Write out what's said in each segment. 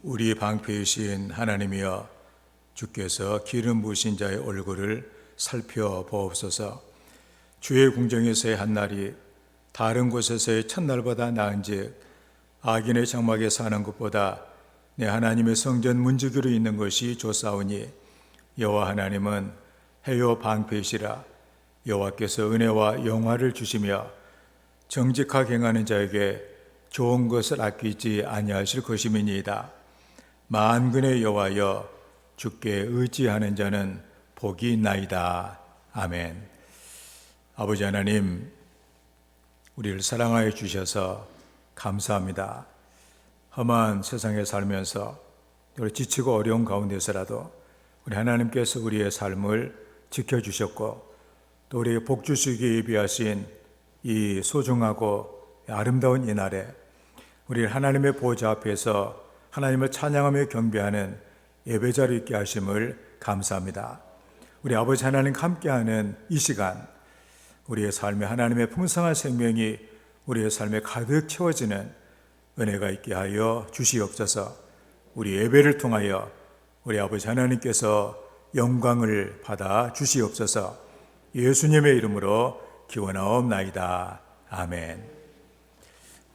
우리 방패이신 하나님이여, 주께서 기름 부으신 자의 얼굴을 살펴보옵소서. 주의 궁정에서의 한날이 다른 곳에서의 첫날보다 나은즉 악인의 장막에 사는 것보다 내 하나님의 성전 문지기로 있는 것이 좋사오니, 여호와 하나님은 해요 방패이시라. 여호와께서 은혜와 영화를 주시며 정직하게 행하는 자에게 좋은 것을 아끼지 아니하실 것임이니이다. 만군의 여호와여, 주께 의지하는 자는 복이 있나이다. 아멘. 아버지 하나님, 우리를 사랑하여 주셔서 감사합니다. 험한 세상에 살면서 우리 지치고 어려운 가운데서라도 우리 하나님께서 우리의 삶을 지켜주셨고, 또 우리에게 복 주시기 예비하신 이 소중하고 아름다운 이날에 우리 하나님의 보좌 앞에서 하나님을 찬양하며 경배하는 예배자로 있게 하심을 감사합니다. 우리 아버지 하나님과 함께하는 이 시간, 우리의 삶에 하나님의 풍성한 생명이 우리의 삶에 가득 채워지는 은혜가 있게 하여 주시옵소서. 우리 예배를 통하여 우리 아버지 하나님께서 영광을 받아 주시옵소서. 예수님의 이름으로 기원하옵나이다. 아멘.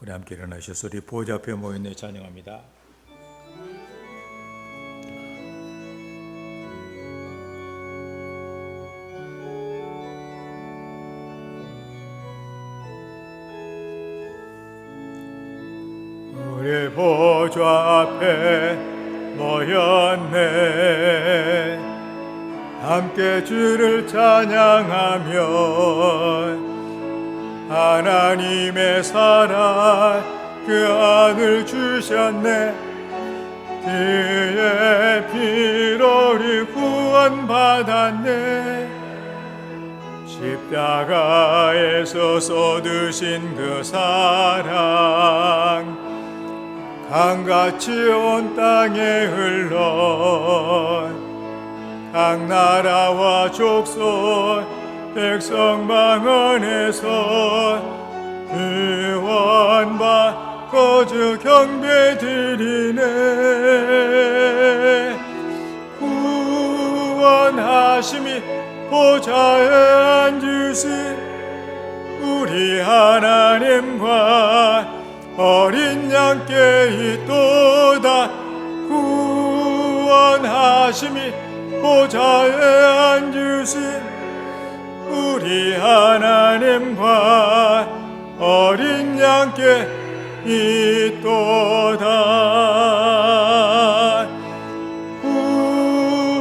우리 함께 일어나셔서 우리 보좌 앞에 모였네 찬양합니다. 우리 보좌 앞에 모였네, 함께 주를 찬양하며 하나님의 사랑 그 아들 주셨네. 그의 피로 우리 구원받았네. 십자가에서 쏟으신 그 사랑 강같이 온 땅에 흘러 각 나라와 족속 백성 방언에서 구원받고 주 경배 드리네. 구원하심이 보좌에 앉으신 우리 하나님과 어린 양께 있도다. 구원하심이 보좌에 앉으신 우리 하나님과 어린 양께 있도다.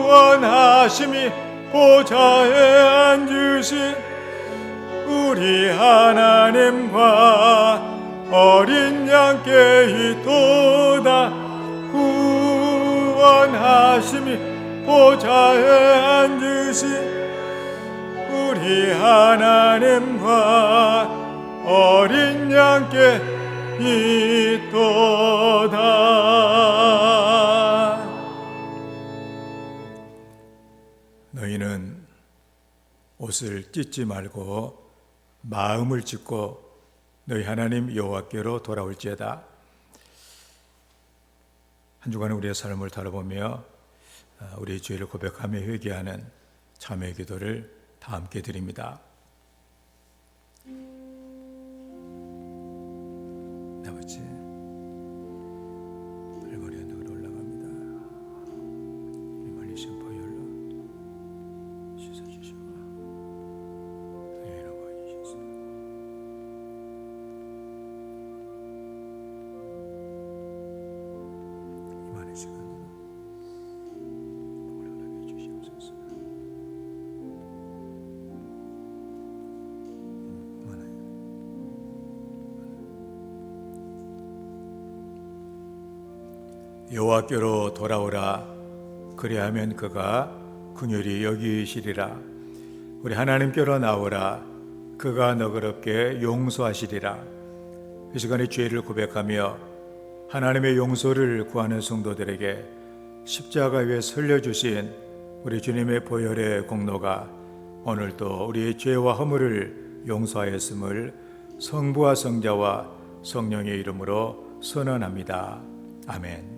구원하심이 보좌에 앉으신 우리 하나님과 어린 양께 있도다. 구원하심이 보좌에 앉으신 우리 하나님과 어린 양께 있도다. 너희는 옷을 찢지 말고 마음을 찢고 너희 하나님 여호와께로 돌아올지어다. 한 주간의 우리의 삶을 돌아보며 우리의 죄를 고백하며 회개하는 참회 기도를 다 함께 드립니다. 아버지, 발머리 언덕으로 올라갑니다. 우리 말리신 보혈로 씻어주시고 의로 보여주시소. 이 많은 시간으로 복을 허락해 주시옵소서. 여호와께로 돌아오라. 그리하면 그가 긍휼히 여기시리라. 우리 하나님께로 나오라. 그가 너그럽게 용서하시리라. 이 시간에 죄를 고백하며 하나님의 용서를 구하는 성도들에게 십자가 위에 설려주신 우리 주님의 보혈의 공로가 오늘도 우리의 죄와 허물을 용서하였음을 성부와 성자와 성령의 이름으로 선언합니다. 아멘.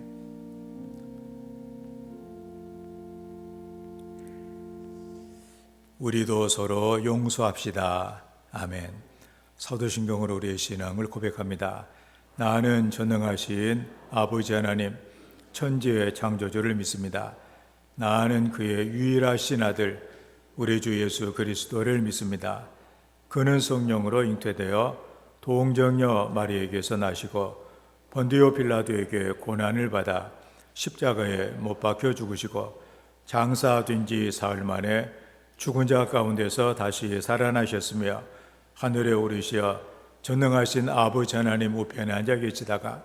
우리도 서로 용서합시다. 아멘. 사도신경으로 우리의 신앙을 고백합니다. 나는 전능하신 아버지 하나님, 천지의 창조주를 믿습니다. 나는 그의 유일하신 아들 우리 주 예수 그리스도를 믿습니다. 그는 성령으로 잉태되어 동정녀 마리에게서 나시고 본디오 빌라도에게 고난을 받아 십자가에 못 박혀 죽으시고 장사된 지 사흘 만에 죽은 자 가운데서 다시 살아나셨으며 하늘에 오르시어 전능하신 아버지 하나님 우편에 앉아 계시다가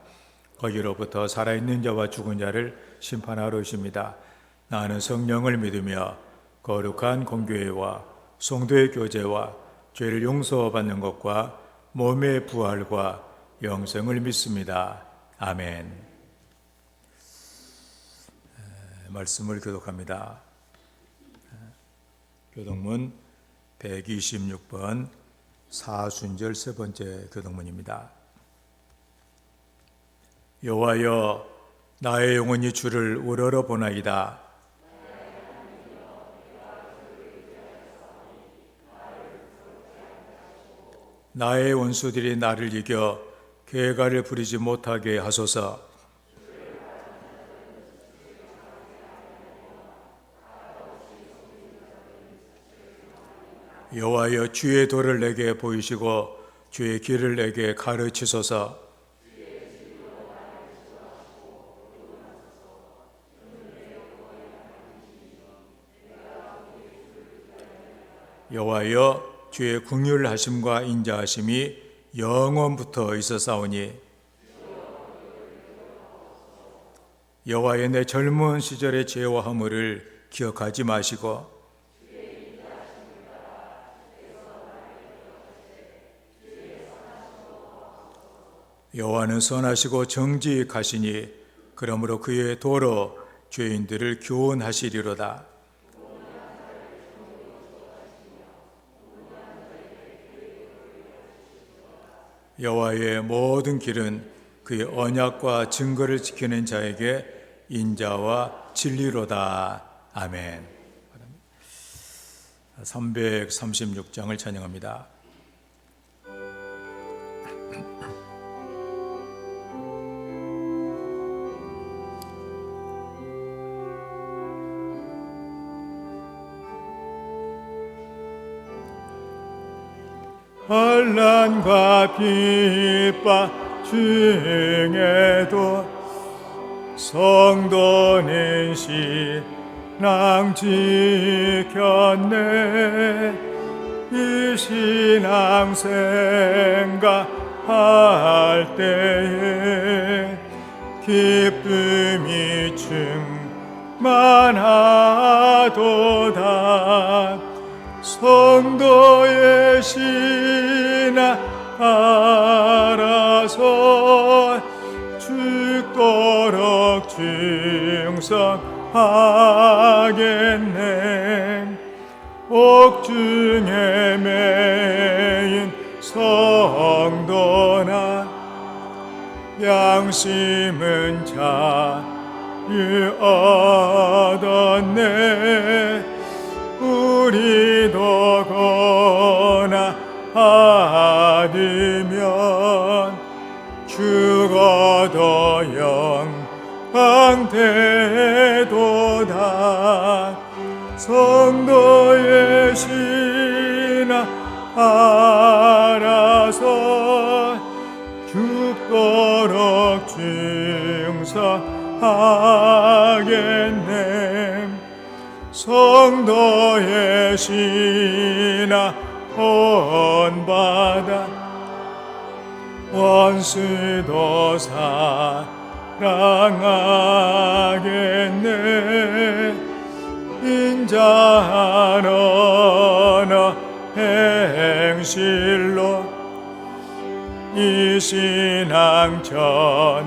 거기로부터 살아있는 자와 죽은 자를 심판하러 오십니다. 나는 성령을 믿으며 거룩한 공교회와 성도의 교제와 죄를 용서받는 것과 몸의 부활과 영생을 믿습니다. 아멘. 말씀을 교독합니다. 교독문 126번 사순절 세 번째 교독문입니다. 여호와여, 나의 영혼이 주를 우러러 보나이다. 나의 원수들이 나를 이겨 괴가를 부리지 못하게 하소서. 여호와여, 주의 도를 내게 보이시고 주의 길을 내게 가르치소서. 여호와여, 주의 긍휼하심과 인자하심이 영원부터 있었사오니 여호와여, 내 젊은 시절의 죄와 허물을 기억하지 마시고 여호와는 선하시고 정직하시니 그러므로 그의 도로 죄인들을 교훈하시리로다. 여호와의 모든 길은 그의 언약과 증거를 지키는 자에게 인자와 진리로다. 아멘. 336장을 찬양합니다. 환난과 핍박 중에도 성도는 신앙 지켰네. 이 신앙 생각할 때에 기쁨이 충만하도다. 성도의 신앙 알아서 죽도록 충성하겠네. 옥중에 매인 성도나 양심은 자유 얻었네. 우리도 고난받으면 죽어도 영광되도다. 성도의 신앙 알아서 죽도록 충성하겠네. 성도의 신앙 본받아 원수도 사랑하겠네. 인자한 언어 행실로 이 신앙 전하리라.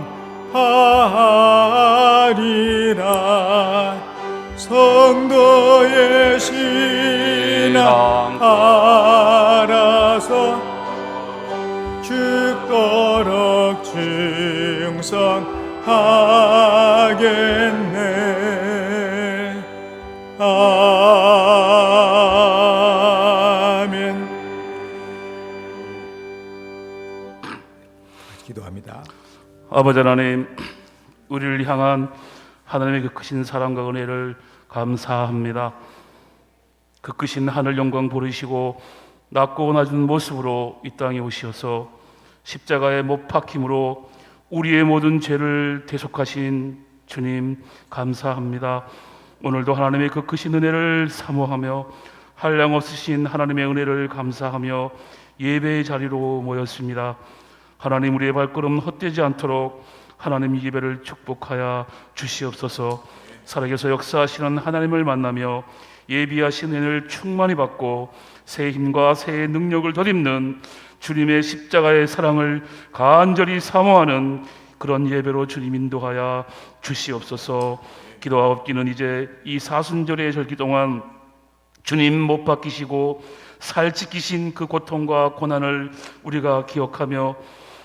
성도의 신앙 알아서 죽도록 충성하겠네. 아멘. 아버지 하나님, 우리를 향한 하나님의 그 크신 사랑과 은혜를 감사합니다. 그 크신 하늘 영광 보르시고 낮고 낮은 모습으로 이 땅에 오셔서 십자가의 못 박힘으로 우리의 모든 죄를 대속하신 주님 감사합니다. 오늘도 하나님의 그 크신 은혜를 사모하며 한량없으신 하나님의 은혜를 감사하며 예배의 자리로 모였습니다. 하나님, 우리의 발걸음 헛되지 않도록 하나님 예배를 축복하여 주시옵소서. 살아계서 역사하시는 하나님을 만나며 예비하신 은혜를 충만히 받고 새 힘과 새 능력을 덧입는 주님의 십자가의 사랑을 간절히 사모하는 그런 예배로 주님 인도하여 주시옵소서. 기도하옵기는 이제 이 사순절의 절기 동안 주님 못 박히시고 살 찢기신 그 고통과 고난을 우리가 기억하며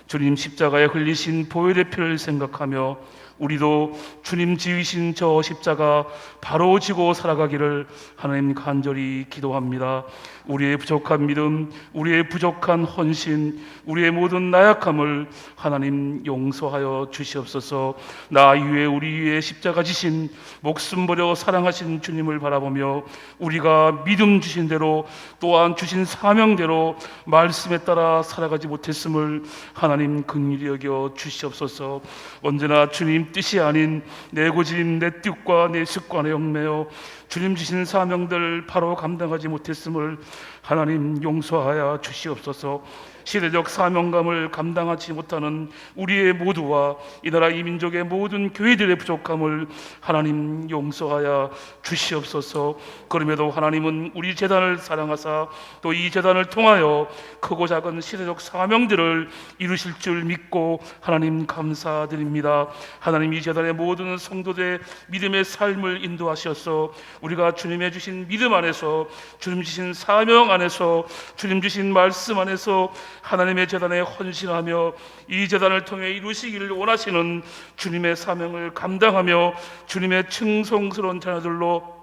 주님 십자가에 흘리신 보혈의 피를 생각하며 우리도 주님 지으신 저 십자가 바로 지고 살아가기를 하나님 간절히 기도합니다. 우리의 부족한 믿음, 우리의 부족한 헌신, 우리의 모든 나약함을 하나님 용서하여 주시옵소서. 나 위에 우리 위에 십자가 지신 목숨 버려 사랑하신 주님을 바라보며 우리가 믿음 주신 대로 또한 주신 사명대로 말씀에 따라 살아가지 못했음을 하나님 긍휼히 여겨 주시옵소서. 언제나 주님 뜻이 아닌 내 고집, 내 뜻과 내 습관에 얽매여 주님 주신 사명들 바로 감당하지 못했음을 하나님 용서하여 주시옵소서. 시대적 사명감을 감당하지 못하는 우리의 모두와 이 나라 이 민족의 모든 교회들의 부족함을 하나님 용서하여 주시옵소서. 그럼에도 하나님은 우리 재단을 사랑하사 또 이 재단을 통하여 크고 작은 시대적 사명들을 이루실 줄 믿고 하나님 감사드립니다. 하나님, 이 재단의 모든 성도들의 믿음의 삶을 인도하셔서 우리가 주님의 주신 믿음 안에서, 주님 주신 사명 안에서, 주님 주신 말씀 안에서 하나님의 재단에 헌신하며 이 재단을 통해 이루시기를 원하시는 주님의 사명을 감당하며 주님의 충성스러운 자녀들로,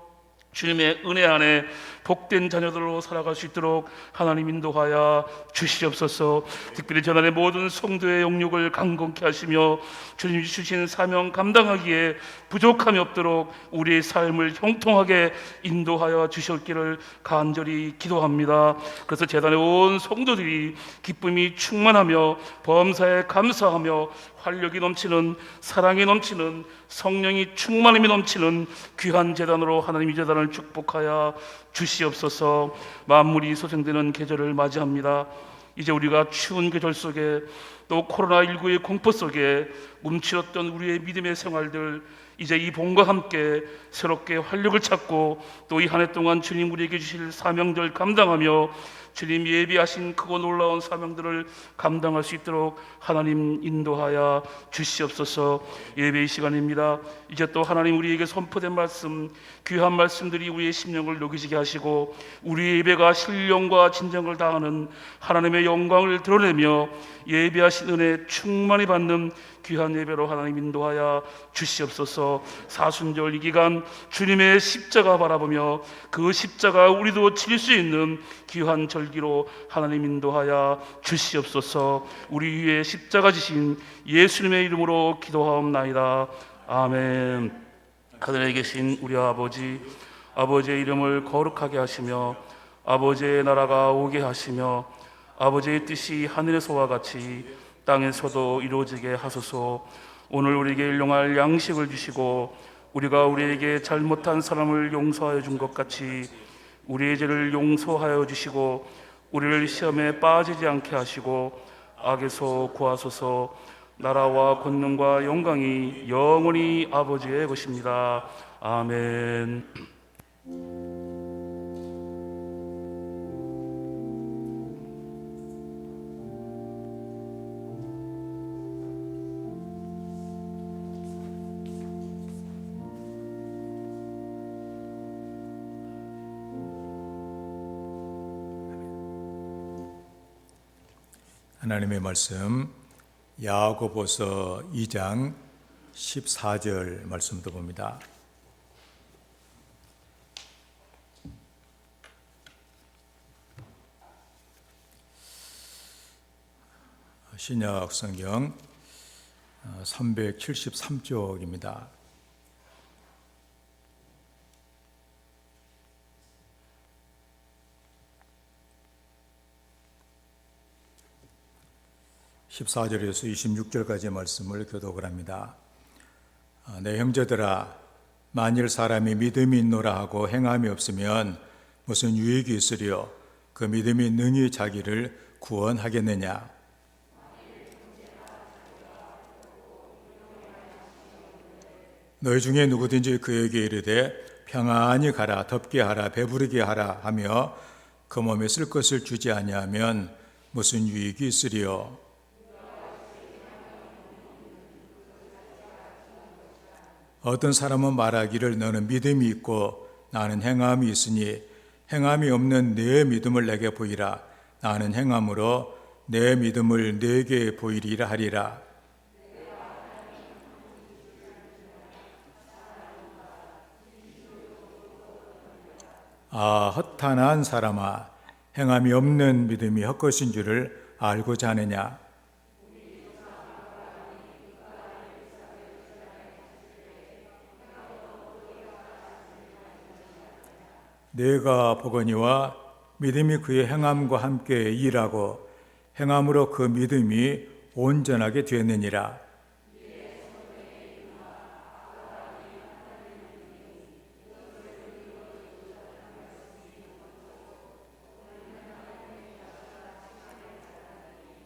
주님의 은혜 안에 복된 자녀들로 살아갈 수 있도록 하나님 인도하여 주시옵소서. 특별히 재단의 모든 성도의 영육을 강건케 하시며 주님 주신 사명 감당하기에 부족함이 없도록 우리의 삶을 형통하게 인도하여 주시옵기를 간절히 기도합니다. 그래서 재단의 온 성도들이 기쁨이 충만하며 범사에 감사하며 활력이 넘치는, 사랑이 넘치는, 성령이 충만함이 넘치는 귀한 재단으로 하나님 이 재단을 축복하여 주시옵소서. 만물이 소생되는 계절을 맞이합니다. 이제 우리가 추운 계절 속에 또 코로나19의 공포 속에 뭉치었던 우리의 믿음의 생활들, 이제 이 봄과 함께 새롭게 활력을 찾고 또 이 한 해 동안 주님 우리에게 주실 사명들 감당하며 주님 예비하신 크고 놀라운 사명들을 감당할 수 있도록 하나님 인도하여 주시옵소서. 예배의 시간입니다. 이제 또 하나님 우리에게 선포된 말씀, 귀한 말씀들이 우리의 심령을 녹이시게 하시고 우리의 예배가 신령과 진정을 다하는 하나님의 영광을 드러내며 예배하신 은혜 충만히 받는 귀한 예배로 하나님 인도하여 주시옵소서. 사순절 이 기간 주님의 십자가 바라보며 그 십자가 우리도 칠 수 있는 귀한 절기로 하나님 인도하여 주시옵소서. 우리 위에 십자가 지신 예수님의 이름으로 기도하옵나이다. 아멘. 하늘에 계신 우리 아버지, 아버지의 이름을 거룩하게 하시며 아버지의 나라가 오게 하시며 아버지의 뜻이 하늘에서와 같이 땅에서도 이루어지게 하소서. 오늘 우리에게 일용할 양식을 주시고 우리가 우리에게 잘못한 사람을 용서하여 준 것 같이 우리의 죄를 용서하여 주시고 우리를 시험에 빠지지 않게 하시고 악에서 구하소서. 나라와 권능과 영광이 영원히 아버지의 것입니다. 아멘. 하나님의 말씀 야고보서 2장 14절 말씀도 봅니다. 신약 성경 373쪽입니다. (14절에서) (26절까지의) 말씀을 교독을 합니다. 내 형제들아, 만일 사람이 믿음이 있노라 하고 행함이 없으면 무슨 유익이 있으리요? 그 믿음이 능히 자기를 구원하겠느냐? 너희 중에 누구든지 그에게 이르되 평안히 가라, 덥게 하라, 배부르게 하라 하며 그 몸에 쓸 것을 주지 아니하면 무슨 유익이 있으리요? 어떤 사람은 말하기를 너는 믿음이 있고 나는 행함이 있으니 행함이 없는 내 믿음을 내게 보이라. 나는 행함으로 내 믿음을 내게 보이리라 하리라. 아, 허탄한 사람아, 행함이 없는 믿음이 헛것인 줄을 알고자 하느냐? 내가 보거니와 믿음이 그의 행함과 함께 일하고 행함으로 그 믿음이 온전하게 되느니라.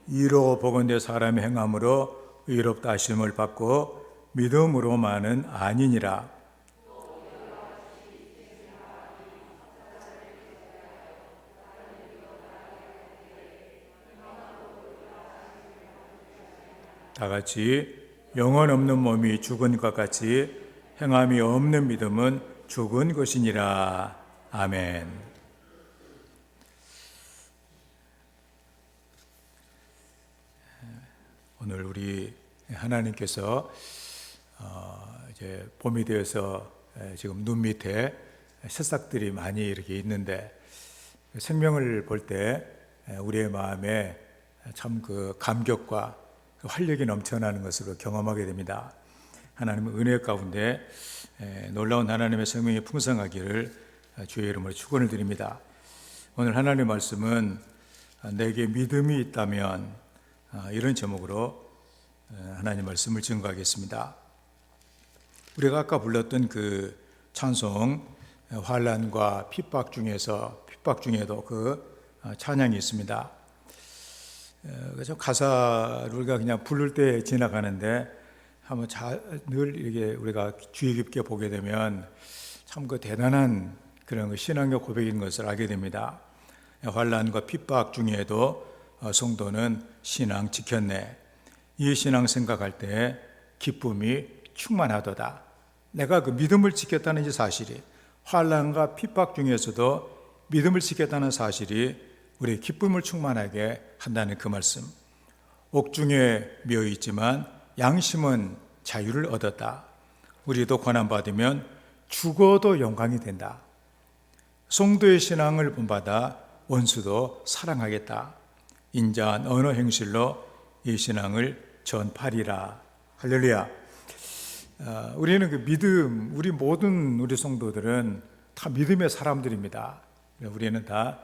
이로 보건대 사람의 행함으로 의롭다 하심을 받고 믿음으로만은 아니니라. 다 같이 영혼 없는 몸이 죽은 것 같이 행함이 없는 믿음은 죽은 것이니라. 아멘. 오늘 우리 하나님께서 이제 봄이 되어서 지금 눈 밑에 새싹들이 많이 이렇게 있는데 생명을 볼 때 우리의 마음에 참 그 감격과 그 활력이 넘쳐나는 것으로 경험하게 됩니다. 하나님의 은혜 가운데 놀라운 하나님의 생명이 풍성하기를 주의 이름으로 축원을 드립니다. 오늘 하나님의 말씀은 내게 믿음이 있다면, 이런 제목으로 하나님 말씀을 증거하겠습니다. 우리가 아까 불렀던 그 찬송 환난과 핍박 중에도 그 찬양이 있습니다. 그래서 가사를 우리가 그냥 부를 때 지나가는데 한번 늘 이렇게 우리가 주의 깊게 보게 되면 참 그 대단한 그런 그 신앙의 고백인 것을 알게 됩니다. 환난과 핍박 중에도 성도는 신앙 지켰네. 이 신앙 생각할 때 기쁨이 충만하도다. 내가 그 믿음을 지켰다는 이 사실이, 환난과 핍박 중에서도 믿음을 지켰다는 사실이 우리의 기쁨을 충만하게 한다는 그 말씀. 옥중에 미어 있지만 양심은 자유를 얻었다. 우리도 고난받으면 죽어도 영광이 된다. 성도의 신앙을 본받아 원수도 사랑하겠다. 인자한 언어 행실로 이 신앙을 전파리라. 할렐루야. 우리는 그 믿음, 우리 성도들은 다 믿음의 사람들입니다. 우리는 다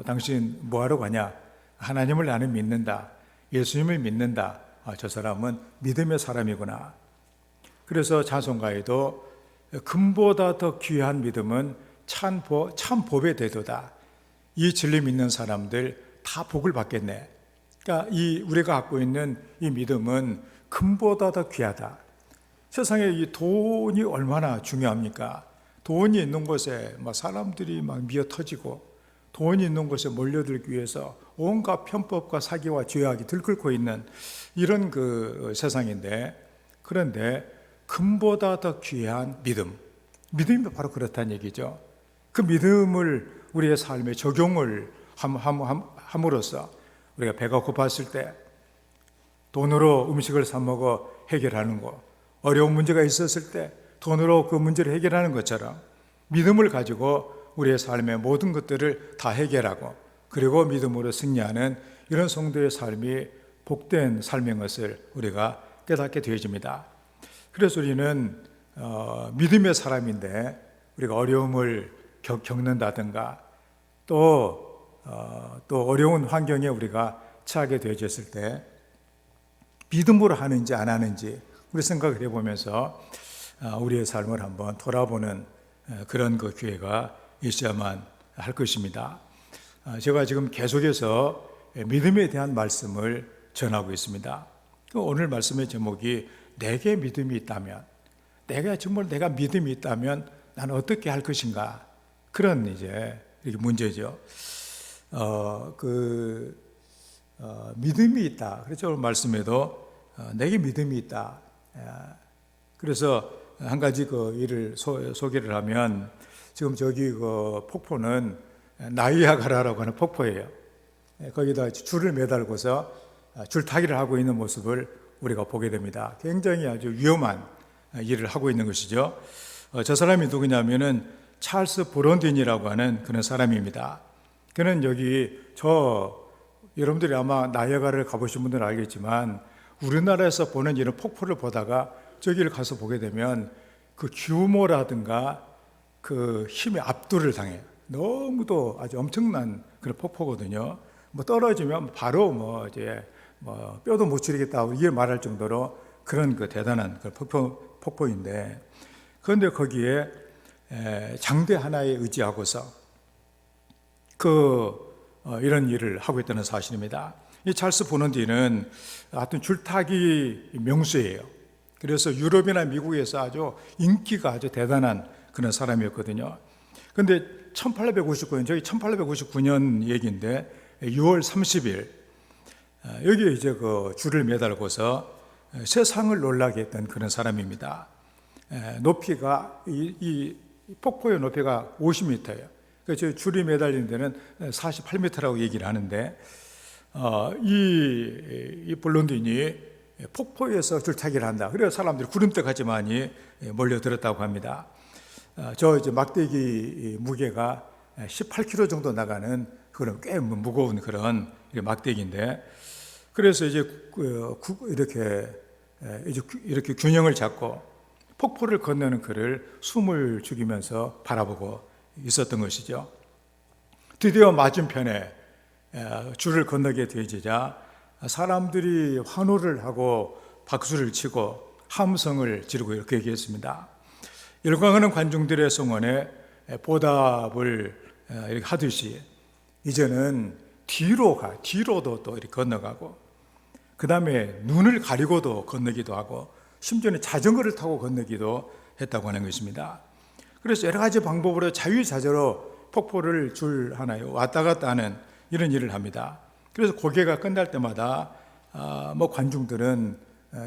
당신 뭐하러 가냐? 하나님을 나는 믿는다. 예수님을 믿는다. 저 사람은 믿음의 사람이구나. 그래서 찬송가에도 금보다 더 귀한 믿음은 참 법의 대도다. 이 진리 믿는 사람들 다 복을 받겠네. 그러니까 우리가 갖고 있는 이 믿음은 금보다 더 귀하다. 세상에 이 돈이 얼마나 중요합니까? 돈이 있는 곳에 사람들이 미어 터지고, 돈이 있는 곳에 몰려들기 위해서 온갖 편법과 사기와 죄악이 들끓고 있는 이런 그 세상인데, 그런데 금보다 더 귀한 믿음이 바로 그렇다는 얘기죠. 그 믿음을 우리의 삶에 적용을 함으로써 우리가 배가 고팠을 때 돈으로 음식을 사 먹어 해결하는 것, 어려운 문제가 있었을 때 돈으로 그 문제를 해결하는 것처럼 믿음을 가지고 우리의 삶의 모든 것들을 다 해결하고, 그리고 믿음으로 승리하는 이런 성도의 삶이 복된 삶인 것을 우리가 깨닫게 되어집니다. 그래서 우리는 믿음의 사람인데 우리가 어려움을 겪는다든가 또 어려운 환경에 우리가 처하게 되어졌을 때 믿음으로 하는지 안 하는지 우리 생각을 해보면서 우리의 삶을 한번 돌아보는 그런 그 기회가 있어야만 할 것입니다. 제가 지금 계속해서 믿음에 대한 말씀을 전하고 있습니다. 오늘 말씀의 제목이 내게 믿음이 있다면, 내가 믿음이 있다면 나는 어떻게 할 것인가? 그런 이제 이렇게 문제죠. 믿음이 있다. 그렇죠. 오늘 말씀에도 내게 믿음이 있다. 그래서 한 가지 그 일을 소개를 하면 지금 저기 그 폭포는 나이아가라라고 하는 폭포예요. 거기다 줄을 매달고서 줄타기를 하고 있는 모습을 우리가 보게 됩니다. 굉장히 아주 위험한 일을 하고 있는 것이죠. 저 사람이 누구냐면은 찰스 브론딘이라고 하는 그런 사람입니다. 그는 여러분들이 아마 나이아가라를 가보신 분들은 알겠지만 우리나라에서 보는 이런 폭포를 보다가 저기를 가서 보게 되면 그 규모라든가 그 힘의 압도를 당해요. 너무도 아주 엄청난 그런 폭포거든요. 뭐 떨어지면 바로 뼈도 못 추리겠다고 이게 말할 정도로 그런 그 대단한 그 폭포인데, 그런데 거기에 장대 하나에 의지하고서 이런 일을 하고 있다는 사실입니다. 이 찰스 브론딘은 하여튼 줄타기 명수예요. 그래서 유럽이나 미국에서 아주 인기가 아주 대단한 그런 사람이었거든요. 그런데 1859년, 저기 1859년 얘기인데 6월 30일 여기에 이제 그 줄을 매달고서 세상을 놀라게 했던 그런 사람입니다. 높이가 이 폭포의 높이가 50m예요. 그래서 줄이 매달린 데는 48m라고 얘기를 하는데 이 블론딘이 폭포에서 줄타기를 한다. 그래서 사람들이 구름대같이 많이 몰려들었다고 합니다. 이제 막대기 무게가 18kg 정도 나가는 그런 꽤 무거운 그런 막대기인데, 그래서 이제 이렇게 균형을 잡고 폭포를 건너는 그를 숨을 죽이면서 바라보고 있었던 것이죠. 드디어 맞은편에 줄을 건너게 되어지자 사람들이 환호를 하고 박수를 치고 함성을 지르고 이렇게 얘기했습니다. 열광하는 관중들의 성원에 보답을 이렇게 하듯이 이제는 뒤로도 또 이렇게 건너가고, 그 다음에 눈을 가리고도 건너기도 하고, 심지어는 자전거를 타고 건너기도 했다고 하는 것입니다. 그래서 여러 가지 방법으로 자유자재로 폭포를 줄 하나에 왔다 갔다 하는 이런 일을 합니다. 그래서 고개가 끝날 때마다 관중들은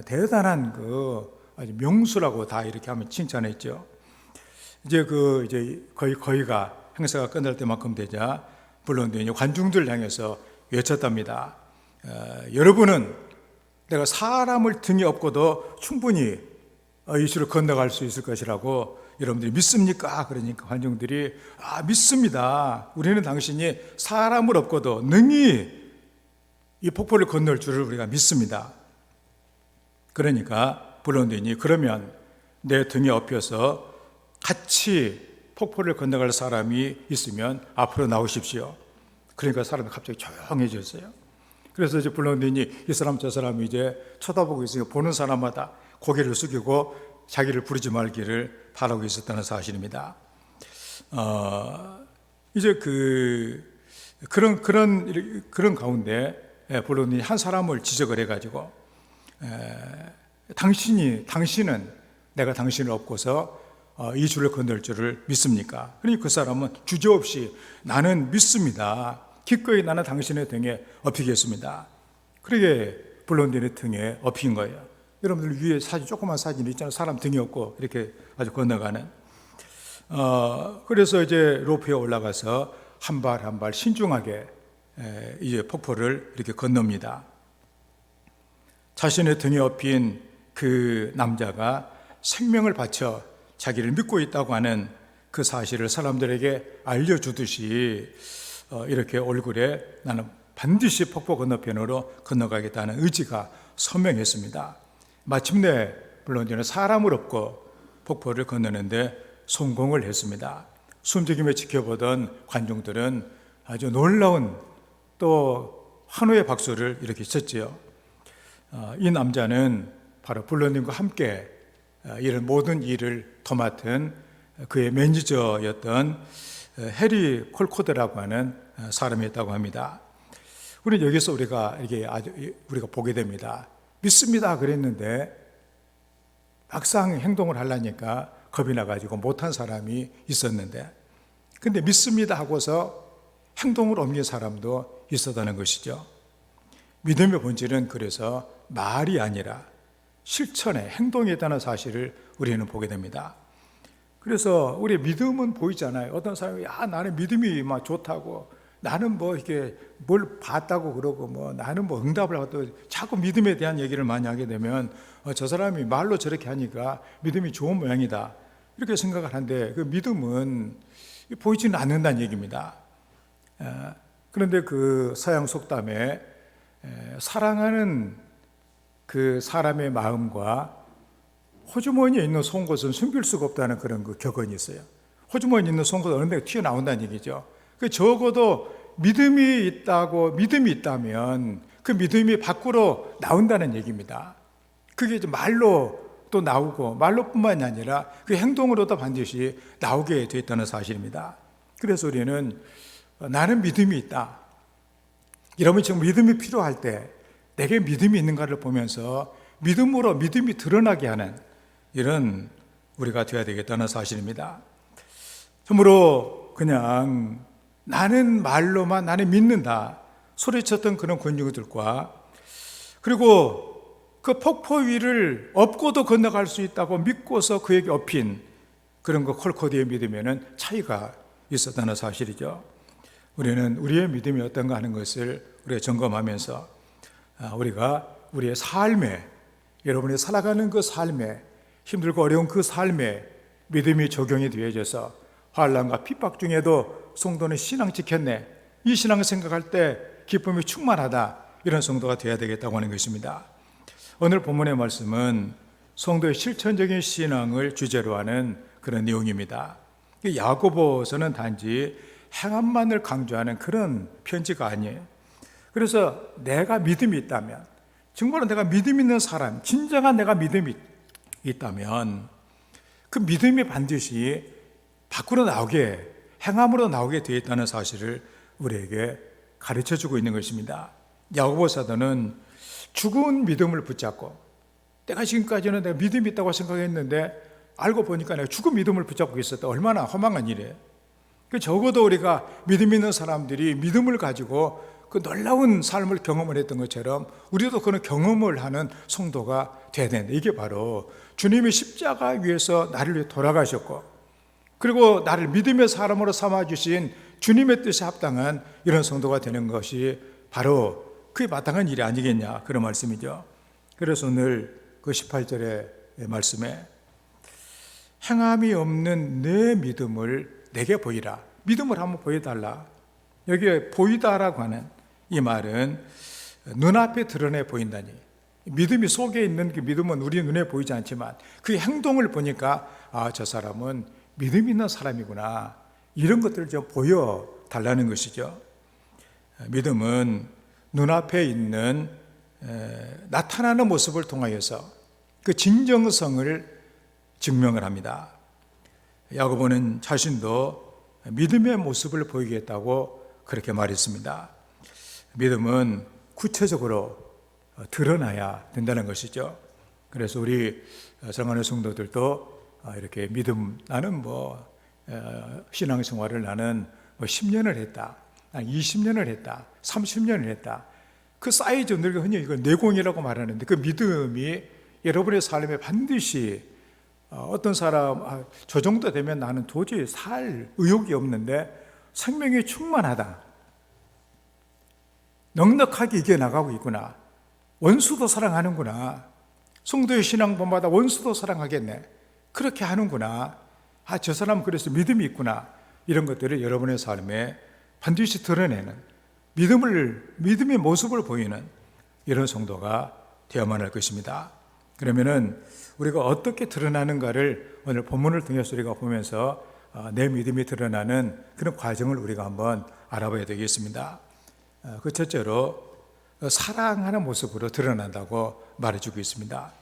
대단한 아주 명수라고 다 이렇게 하면 칭찬했죠. 이제 거의가 행사가 끝날 때만큼 되자 블론딘이 관중들을 향해서 외쳤답니다. 여러분은 내가 사람을 등에 업고도 충분히 이 줄을 건너갈 수 있을 것이라고 여러분들이 믿습니까? 그러니까 관중들이 믿습니다. 우리는 당신이 사람을 업고도 능히 이 폭포를 건널 줄을 우리가 믿습니다. 그러니까 블론딘이 그러면 내 등에 업혀서 같이 폭포를 건너갈 사람이 있으면 앞으로 나오십시오. 그러니까 사람이 갑자기 조용해졌어요. 그래서 이제 블론딘이 이 사람 저 사람이 이제 쳐다보고 있으니까 보는 사람마다 고개를 숙이고 자기를 부르지 말기를 바라고 있었다는 사실입니다. 이제 그런 가운데 블론딘이 한 사람을 지적을 해가지고 당신은 내가 당신을 업고서 이 줄을 건널 줄을 믿습니까? 그러니 그 사람은 주저없이 나는 믿습니다. 기꺼이 나는 당신의 등에 업히겠습니다. 그러게 블론딘의 등에 업힌 거예요. 여러분들 위에 조그만 사진 있잖아요. 사람 등에 업고 이렇게 아주 건너가는. 그래서 이제 로프에 올라가서 한 발 한 발 신중하게 이제 폭포를 이렇게 건넙니다. 자신의 등에 업힌 그 남자가 생명을 바쳐 자기를 믿고 있다고 하는 그 사실을 사람들에게 알려주듯이 이렇게 얼굴에 나는 반드시 폭포 건너편으로 건너가겠다는 의지가 선명했습니다. 마침내 물론 저는 사람을 업고 폭포를 건너는데 성공을 했습니다. 숨죽이며 지켜보던 관중들은 아주 놀라운 또 환호의 박수를 이렇게 쳤지요. 이 남자는 바로 블런님과 함께 이런 모든 일을 도맡은 그의 매니저였던 해리 콜코드라고 하는 사람이었다고 합니다. 우리는 여기서 우리가 보게 됩니다. 믿습니다 그랬는데 막상 행동을 하려니까 겁이 나가지고 못한 사람이 있었는데, 근데 믿습니다 하고서 행동을 옮긴 사람도 있었다는 것이죠. 믿음의 본질은 그래서 말이 아니라 실천의 행동에 있다는 사실을 우리는 보게 됩니다. 그래서 우리의 믿음은 보이잖아요. 어떤 사람이 나는 믿음이 막 좋다고, 나는 뭐 이렇게 뭘 봤다고 그러고, 뭐 나는 뭐 응답을 하고, 또 자꾸 믿음에 대한 얘기를 많이 하게 되면 저 사람이 말로 저렇게 하니까 믿음이 좋은 모양이다 이렇게 생각을 하는데, 그 믿음은 보이지는 않는다는 얘기입니다. 그런데 그 서양 속담에 사랑하는 그 사람의 마음과 호주머니에 있는 송곳은 숨길 수가 없다는 그런 그 격언이 있어요. 호주머니에 있는 송곳은 어느 데 튀어나온다는 얘기죠. 적어도 믿음이 있다면 그 믿음이 밖으로 나온다는 얘기입니다. 그게 이제 말로 또 나오고, 말로뿐만이 아니라 그 행동으로도 반드시 나오게 되어 있다는 사실입니다. 그래서 우리는 나는 믿음이 있다. 여러분 지금 믿음이 필요할 때 내게 믿음이 있는가를 보면서 믿음으로 믿음이 드러나게 하는 이런 우리가 되어야 되겠다는 사실입니다. 참으로 그냥 나는 말로만 나는 믿는다 소리쳤던 그런 권유들과, 그리고 그 폭포 위를 업고도 건너갈 수 있다고 믿고서 그에게 업힌 그런 거 콜코드의 믿음에는 차이가 있었다는 사실이죠. 우리는 우리의 믿음이 어떤가 하는 것을 우리가 점검하면서 우리가 우리의 삶에, 여러분이 살아가는 그 삶에, 힘들고 어려운 그 삶에 믿음이 적용이 되어져서 환난과 핍박 중에도 성도는 신앙 지켰네, 이 신앙을 생각할 때 기쁨이 충만하다, 이런 성도가 되어야 되겠다고 하는 것입니다. 오늘 본문의 말씀은 성도의 실천적인 신앙을 주제로 하는 그런 내용입니다. 야고보서는 단지 행함만을 강조하는 그런 편지가 아니에요. 그래서 내가 믿음이 있다면, 정말로 내가 믿음 있는 사람, 진정한 내가 믿음이 있다면 그 믿음이 반드시 밖으로 나오게, 행함으로 나오게 되어 있다는 사실을 우리에게 가르쳐주고 있는 것입니다. 야고보 사도는 죽은 믿음을 붙잡고, 내가 지금까지는 내가 믿음이 있다고 생각했는데 알고 보니까 내가 죽은 믿음을 붙잡고 있었다, 얼마나 허망한 일이에요. 적어도 우리가 믿음 있는 사람들이 믿음을 가지고 그 놀라운 삶을 경험을 했던 것처럼 우리도 그런 경험을 하는 성도가 되어야 되는데, 이게 바로 주님이 십자가 위에서 나를 위해 돌아가셨고, 그리고 나를 믿음의 사람으로 삼아주신 주님의 뜻에 합당한 이런 성도가 되는 것이 바로 그에 마땅한 일이 아니겠냐, 그런 말씀이죠. 그래서 오늘 그 18절의 말씀에 행함이 없는 내 믿음을 내게 보이라, 믿음을 한번 보여달라. 여기에 보이다라고 하는 이 말은 눈앞에 드러내 보인다니, 믿음이 속에 있는 그 믿음은 우리 눈에 보이지 않지만 그 행동을 보니까 저 사람은 믿음 있는 사람이구나, 이런 것들을 좀 보여달라는 것이죠. 믿음은 눈앞에 있는 나타나는 모습을 통하여서 그 진정성을 증명을 합니다. 야고보는 자신도 믿음의 모습을 보이겠다고 그렇게 말했습니다. 믿음은 구체적으로 드러나야 된다는 것이죠. 그래서 우리 사랑하는 성도들도 이렇게 믿음, 나는 신앙생활을 나는 10년을 했다, 20년을 했다, 30년을 했다. 그 사이즈, 우리가 흔히 이걸 내공이라고 말하는데, 그 믿음이 여러분의 삶에 반드시 어떤 사람, 저 정도 되면 나는 도저히 살 의욕이 없는데 생명이 충만하다, 넉넉하게 이겨나가고 있구나, 원수도 사랑하는구나, 성도의 신앙 본마다 원수도 사랑하겠네, 그렇게 하는구나, 저 사람은 그래서 믿음이 있구나, 이런 것들을 여러분의 삶에 반드시 드러내는 믿음의 모습을 보이는 이런 성도가 되어야만 할 것입니다. 그러면은 우리가 어떻게 드러나는가를 오늘 본문을 통해서 우리가 보면서 내 믿음이 드러나는 그런 과정을 우리가 한번 알아봐야 되겠습니다. 그 첫째로 사랑하는 모습으로 드러난다고 말해주고 있습니다.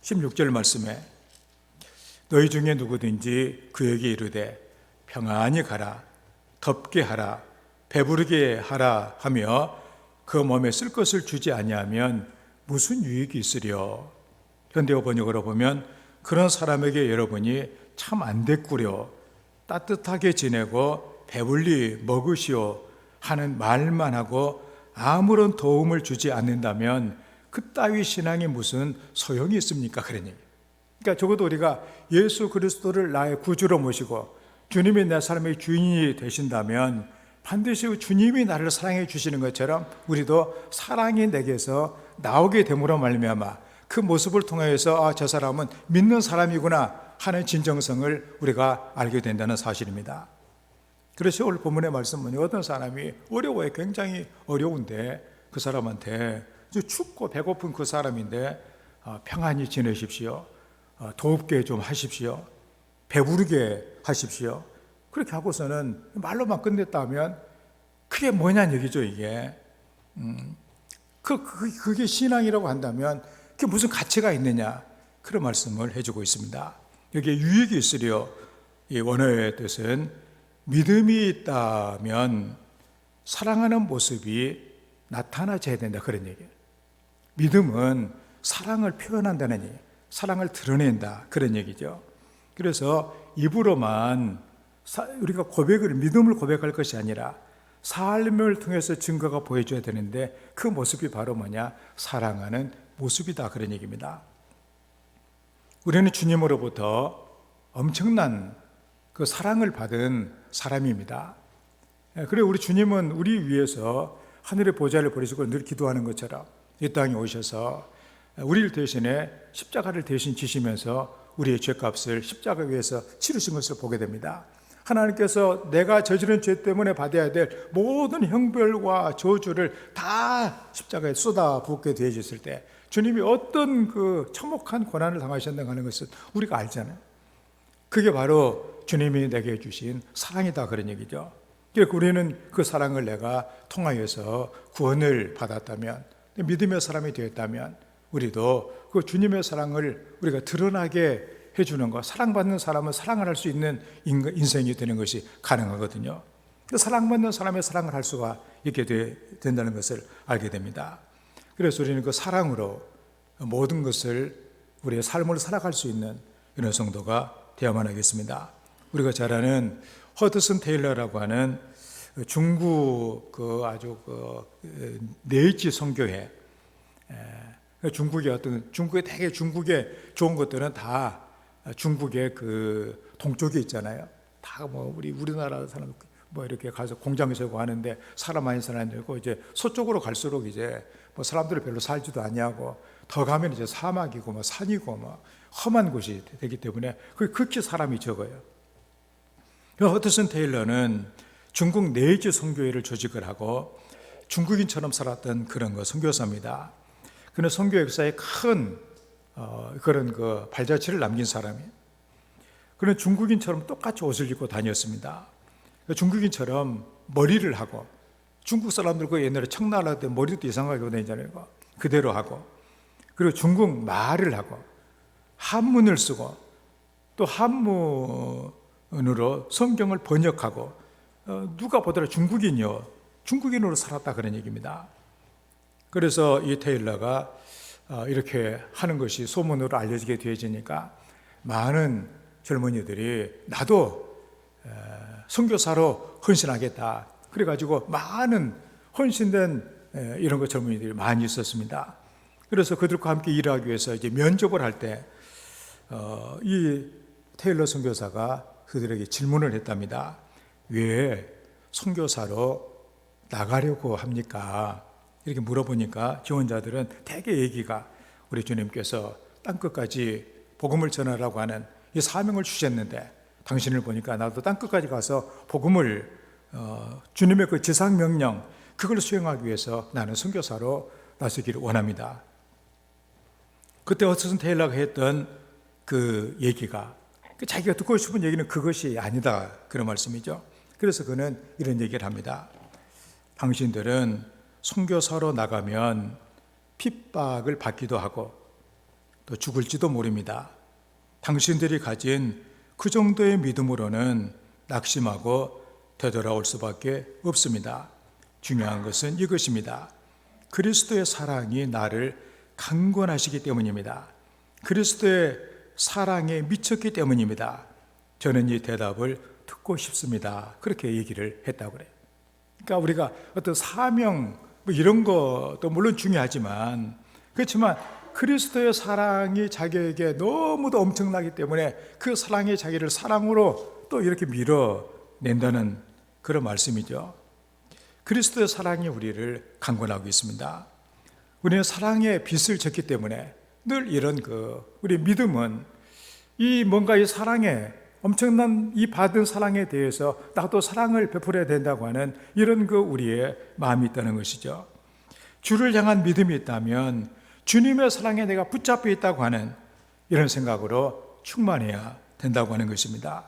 16절 말씀에 너희 중에 누구든지 그에게 이르되 평안히 가라, 덥게 하라, 배부르게 하라 하며 그 몸에 쓸 것을 주지 아니하면 무슨 유익이 있으려. 현대어 번역으로 보면 그런 사람에게 여러분이 참 안 됐구려, 따뜻하게 지내고 배불리 먹으시오 하는 말만 하고 아무런 도움을 주지 않는다면 그따위 신앙이 무슨 소용이 있습니까? 그런 얘기. 그러니까 적어도 우리가 예수 그리스도를 나의 구주로 모시고 주님이 내 삶의 주인이 되신다면 반드시 주님이 나를 사랑해 주시는 것처럼 우리도 사랑이 내게서 나오게 됨으로 말미암아 그 모습을 통해서 저 사람은 믿는 사람이구나 하는 진정성을 우리가 알게 된다는 사실입니다. 그래서 오늘 본문의 말씀은 어떤 사람이 어려워요. 굉장히 어려운데 그 사람한테 춥고 배고픈 그 사람인데 평안히 지내십시오, 더웁게 좀 하십시오, 배부르게 하십시오, 그렇게 하고서는 말로만 끝냈다면 그게 뭐냐는 얘기죠. 이게 그게 신앙이라고 한다면 그게 무슨 가치가 있느냐, 그런 말씀을 해주고 있습니다. 여기에 유익이 있으려, 이 원어의 뜻은 믿음이 있다면 사랑하는 모습이 나타나져야 된다, 그런 얘기예요. 믿음은 사랑을 표현한다는 얘기, 사랑을 드러낸다, 그런 얘기죠. 그래서 입으로만 우리가 믿음을 고백할 것이 아니라 삶을 통해서 증거가 보여줘야 되는데 그 모습이 바로 뭐냐? 사랑하는 모습이다, 그런 얘기입니다. 우리는 주님으로부터 엄청난 그 사랑을 받은 사람입니다. 그래 우리 주님은 우리 위해서 하늘의 보좌를 버리시고 늘 기도하는 것처럼 이 땅에 오셔서 우리를 대신에 십자가를 대신 지시면서 우리의 죄값을 십자가 위에서 치르신 것을 보게 됩니다. 하나님께서 내가 저지른 죄 때문에 받아야 될 모든 형벌과 저주를 다 십자가에 쏟아붓게 되어졌을 때 주님이 어떤 그 참혹한 고난을 당하셨는가 하는 것은 우리가 알잖아요. 그게 바로 주님이 내게 주신 사랑이다, 그런 얘기죠. 그러니까 우리는 그 사랑을 내가 통하여서 구원을 받았다면, 믿음의 사람이 되었다면 우리도 그 주님의 사랑을 우리가 드러나게 해주는 것, 사랑받는 사람은 사랑을 할 수 있는 인생이 되는 것이 가능하거든요. 사랑받는 사람의 사랑을 할 수가 있게 된다는 것을 알게 됩니다. 그래서 우리는 그 사랑으로 모든 것을 우리의 삶을 살아갈 수 있는 이런 성도가 되어야만 하겠습니다. 우리가 잘 아는 허드슨 테일러라고 하는 중국 아주 네이치 선교회, 중국의 되게 중국의 좋은 것들은 다 중국의 그 동쪽에 있잖아요. 다 뭐 우리나라 사람 뭐 이렇게 가서 공장 세우고 하는데 사람 많이 사는 데고, 이제 서쪽으로 갈수록 이제 뭐 사람들이 별로 살지도 아니하고 더 가면 이제 사막이고 뭐 산이고 뭐 험한 곳이 되기 때문에 그게 극히 사람이 적어요. 허드슨 테일러는 중국 네이지 선교회를 조직을 하고 중국인처럼 살았던 그런 선교사입니다. 그는 선교 역사에 큰 그런 그 발자취를 남긴 사람이에요. 그는 중국인처럼 똑같이 옷을 입고 다녔습니다. 중국인처럼 머리를 하고, 중국 사람들 그 옛날에 청나라 때 머리도 이상하게 하고 다니잖아요. 그대로 하고, 그리고 중국 말을 하고 한문을 쓰고 또 한문으로 성경을 번역하고, 누가 보더라도 중국인으로 살았다, 그런 얘기입니다. 그래서 이 테일러가 이렇게 하는 것이 소문으로 알려지게 되어지니까 많은 젊은이들이 나도 선교사로 헌신하겠다, 그래가지고 많은 헌신된 이런 젊은이들이 많이 있었습니다. 그래서 그들과 함께 일하기 위해서 이제 면접을 할 때 이 테일러 선교사가 그들에게 질문을 했답니다. 왜 선교사로 나가려고 합니까? 이렇게 물어보니까 지원자들은 대개 얘기가, 우리 주님께서 땅끝까지 복음을 전하라고 하는 이 사명을 주셨는데 당신을 보니까 나도 땅끝까지 가서 복음을 주님의 그 지상명령 그걸 수행하기 위해서 나는 선교사로 나서기를 원합니다. 그때 허드슨 테일러가 했던 그 얘기가 자기가 듣고 싶은 얘기는 그것이 아니다, 그런 말씀이죠. 그래서 그는 이런 얘기를 합니다. 당신들은 선교사로 나가면 핍박을 받기도 하고 또 죽을지도 모릅니다. 당신들이 가진 그 정도의 믿음으로는 낙심하고 되돌아올 수밖에 없습니다. 중요한 것은 이것입니다. 그리스도의 사랑이 나를 강권하시기 때문입니다. 그리스도의 사랑에 미쳤기 때문입니다. 저는 이 대답을 듣고 싶습니다. 그렇게 얘기를 했다고 그래요. 그러니까 우리가 어떤 사명 뭐 이런 것도 물론 중요하지만, 그렇지만 그리스도의 사랑이 자기에게 너무도 엄청나기 때문에 그 사랑이 자기를 사랑으로 또 이렇게 밀어낸다는 그런 말씀이죠. 그리스도의 사랑이 우리를 강권하고 있습니다. 우리는 사랑의 빛을 졌기 때문에 늘 이런 우리 믿음은 이 뭔가 이 사랑에 엄청난 이 받은 사랑에 대해서 나도 사랑을 베풀어야 된다고 하는 이런 우리의 마음이 있다는 것이죠. 주를 향한 믿음이 있다면 주님의 사랑에 내가 붙잡혀 있다고 하는 이런 생각으로 충만해야 된다고 하는 것입니다.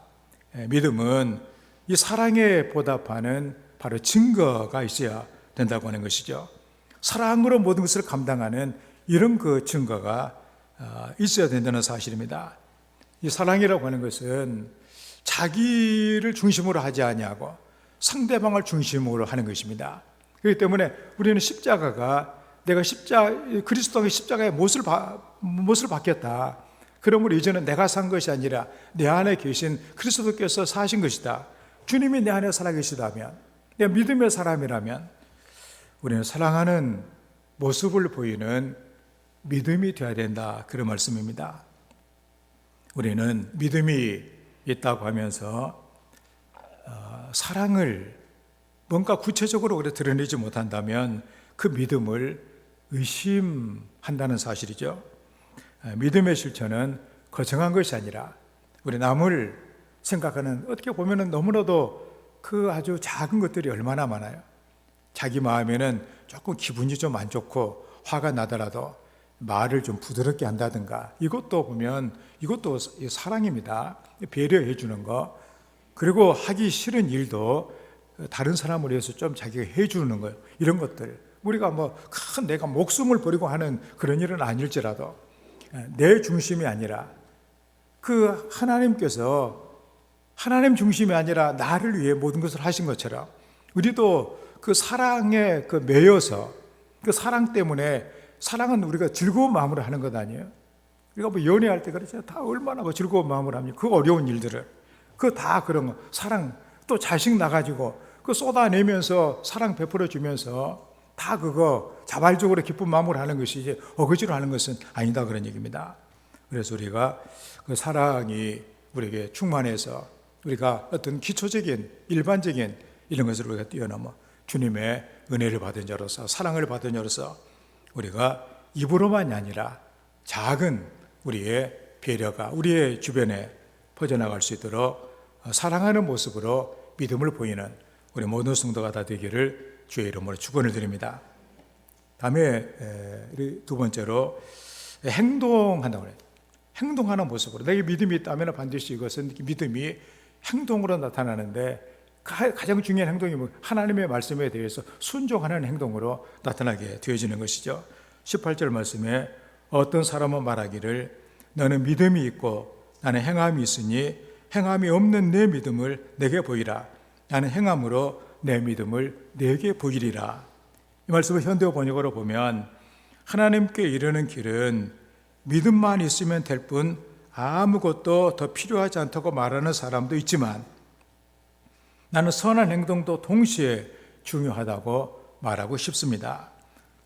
믿음은 이 사랑에 보답하는 바로 증거가 있어야 된다고 하는 것이죠. 사랑으로 모든 것을 감당하는 이런 증거가 있어야 된다는 사실입니다. 이 사랑이라고 하는 것은 자기를 중심으로 하지 아니하고 상대방을 중심으로 하는 것입니다. 그렇기 때문에 우리는 십자가가 내가 그리스도의 십자가의 못을 받겠다. 그러므로 이제는 내가 산 것이 아니라 내 안에 계신 그리스도께서 사신 것이다. 주님이 내 안에 살아계시다면, 내가 믿음의 사람이라면 우리는 사랑하는 모습을 보이는 믿음이 되어야 된다, 그런 말씀입니다. 우리는 믿음이 있다고 하면서 사랑을 뭔가 구체적으로 드러내지 못한다면 그 믿음을 의심한다는 사실이죠. 믿음의 실천은 거창한 것이 아니라 우리 남을 생각하는, 어떻게 보면 너무나도 아주 작은 것들이 얼마나 많아요. 자기 마음에는 조금 기분이 좀 안 좋고 화가 나더라도 말을 좀 부드럽게 한다든가, 이것도 보면 이것도 사랑입니다. 배려해 주는 거. 그리고 하기 싫은 일도 다른 사람을 위해서 좀 자기가 해 주는 거예요. 이런 것들 우리가 큰 내가 목숨을 버리고 하는 그런 일은 아닐지라도 내 중심이 아니라 하나님 중심이 아니라 나를 위해 모든 것을 하신 것처럼 우리도 그 사랑에 매여서 그 사랑 때문에, 사랑은 우리가 즐거운 마음으로 하는 것 아니에요? 우리가 연애할 때 그렇죠. 다 얼마나 즐거운 마음으로 합니까? 그 어려운 일들을. 다 그런 거. 사랑, 또 자식 나가지고 쏟아내면서 사랑 베풀어 주면서 다 자발적으로 기쁜 마음으로 하는 것이 이제 어거지로 하는 것은 아니다, 그런 얘기입니다. 그래서 우리가 그 사랑이 우리에게 충만해서 우리가 어떤 기초적인 일반적인 이런 것을 우리가 뛰어넘어 주님의 은혜를 받은 자로서, 사랑을 받은 자로서 우리가 입으로만이 아니라 작은 우리의 배려가 우리의 주변에 퍼져나갈 수 있도록 사랑하는 모습으로 믿음을 보이는 우리 모든 성도가 다 되기를 주의 이름으로 축원을 드립니다. 다음에 두 번째로 행동한다고 해요. 행동하는 모습으로. 내게 믿음이 있다면 반드시 이것은 믿음이 행동으로 나타나는데, 가장 중요한 행동이 하나님의 말씀에 대해서 순종하는 행동으로 나타나게 되어지는 것이죠. 18절 말씀에 어떤 사람은 말하기를 너는 믿음이 있고 나는 행함이 있으니 행함이 없는 내 믿음을 내게 보이라. 나는 행함으로 내 믿음을 내게 보이리라. 이 말씀을 현대어 번역으로 보면 하나님께 이르는 길은 믿음만 있으면 될 뿐 아무것도 더 필요하지 않다고 말하는 사람도 있지만 나는 선한 행동도 동시에 중요하다고 말하고 싶습니다.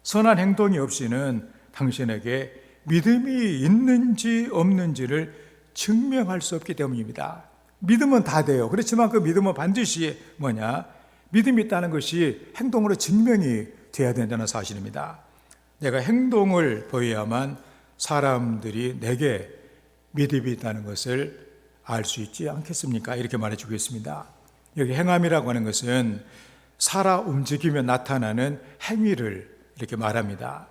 선한 행동이 없이는 당신에게 믿음이 있는지 없는지를 증명할 수 없기 때문입니다. 믿음은 다 돼요. 그렇지만 그 믿음은 반드시 믿음이 있다는 것이 행동으로 증명이 돼야 된다는 사실입니다. 내가 행동을 보여야만 사람들이 내게 믿음이 있다는 것을 알 수 있지 않겠습니까? 이렇게 말해주고 있습니다. 여기 행함이라고 하는 것은 살아 움직이며 나타나는 행위를 이렇게 말합니다.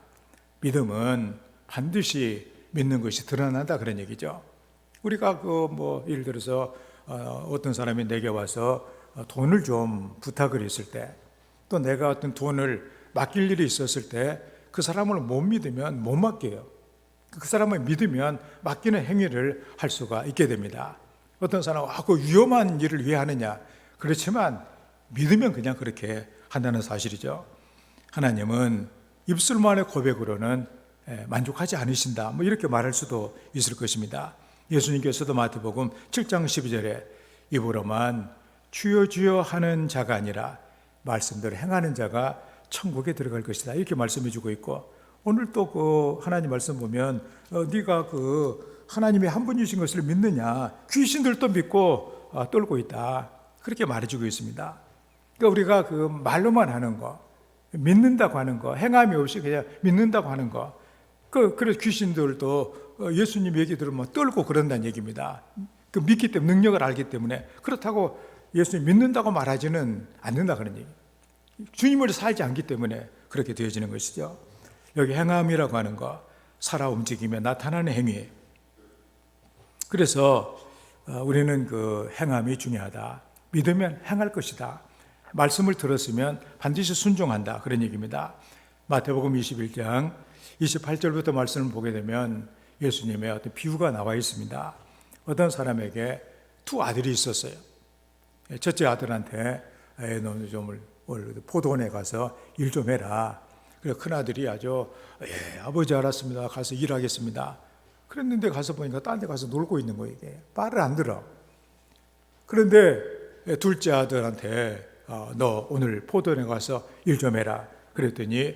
믿음은 반드시 믿는 것이 드러난다 그런 얘기죠. 우리가 예를 들어서 어떤 사람이 내게 와서 돈을 좀 부탁을 했을 때, 또 내가 어떤 돈을 맡길 일이 있었을 때 그 사람을 못 믿으면 못 맡겨요. 그 사람을 믿으면 맡기는 행위를 할 수가 있게 됩니다. 어떤 사람은 그 위험한 일을 왜 하느냐? 그렇지만 믿으면 그냥 그렇게 한다는 사실이죠. 하나님은 입술만의 고백으로는 만족하지 않으신다, 이렇게 말할 수도 있을 것입니다. 예수님께서도 마태복음 7장 12절에 입으로만 주여 주여 하는 자가 아니라 말씀대로 행하는 자가 천국에 들어갈 것이다, 이렇게 말씀해 주고 있고, 오늘 또 하나님 말씀 보면 네가 하나님의 한 분이신 것을 믿느냐? 귀신들도 믿고 떨고 있다, 그렇게 말해주고 있습니다. 그러니까 우리가 말로만 하는 거, 믿는다고 하는 거, 행함이 없이 그냥 믿는다고 하는 거, 그래서 귀신들도 예수님 얘기 들으면 떨고 그런다는 얘기입니다. 믿기 때문에, 능력을 알기 때문에. 그렇다고 예수님 믿는다고 말하지는 않는다 그런 얘기. 주님을 살지 않기 때문에 그렇게 되어지는 것이죠. 여기 행함이라고 하는 거, 살아 움직이며 나타나는 행위. 그래서 우리는 행함이 중요하다. 믿으면 행할 것이다. 말씀을 들었으면 반드시 순종한다, 그런 얘기입니다. 마태복음 21장 28절부터 말씀을 보게 되면 예수님의 어떤 비유가 나와 있습니다. 어떤 사람에게 두 아들이 있었어요. 첫째 아들한테 너는 좀 포도원에 가서 일 좀 해라. 그래서 큰 아들이 아주 아버지 알았습니다, 가서 일하겠습니다. 그랬는데 가서 보니까 딴 데 가서 놀고 있는 거예요. 이게 말을 안 들어. 그런데 둘째 아들한테 너 오늘 포도원에 가서 일 좀 해라. 그랬더니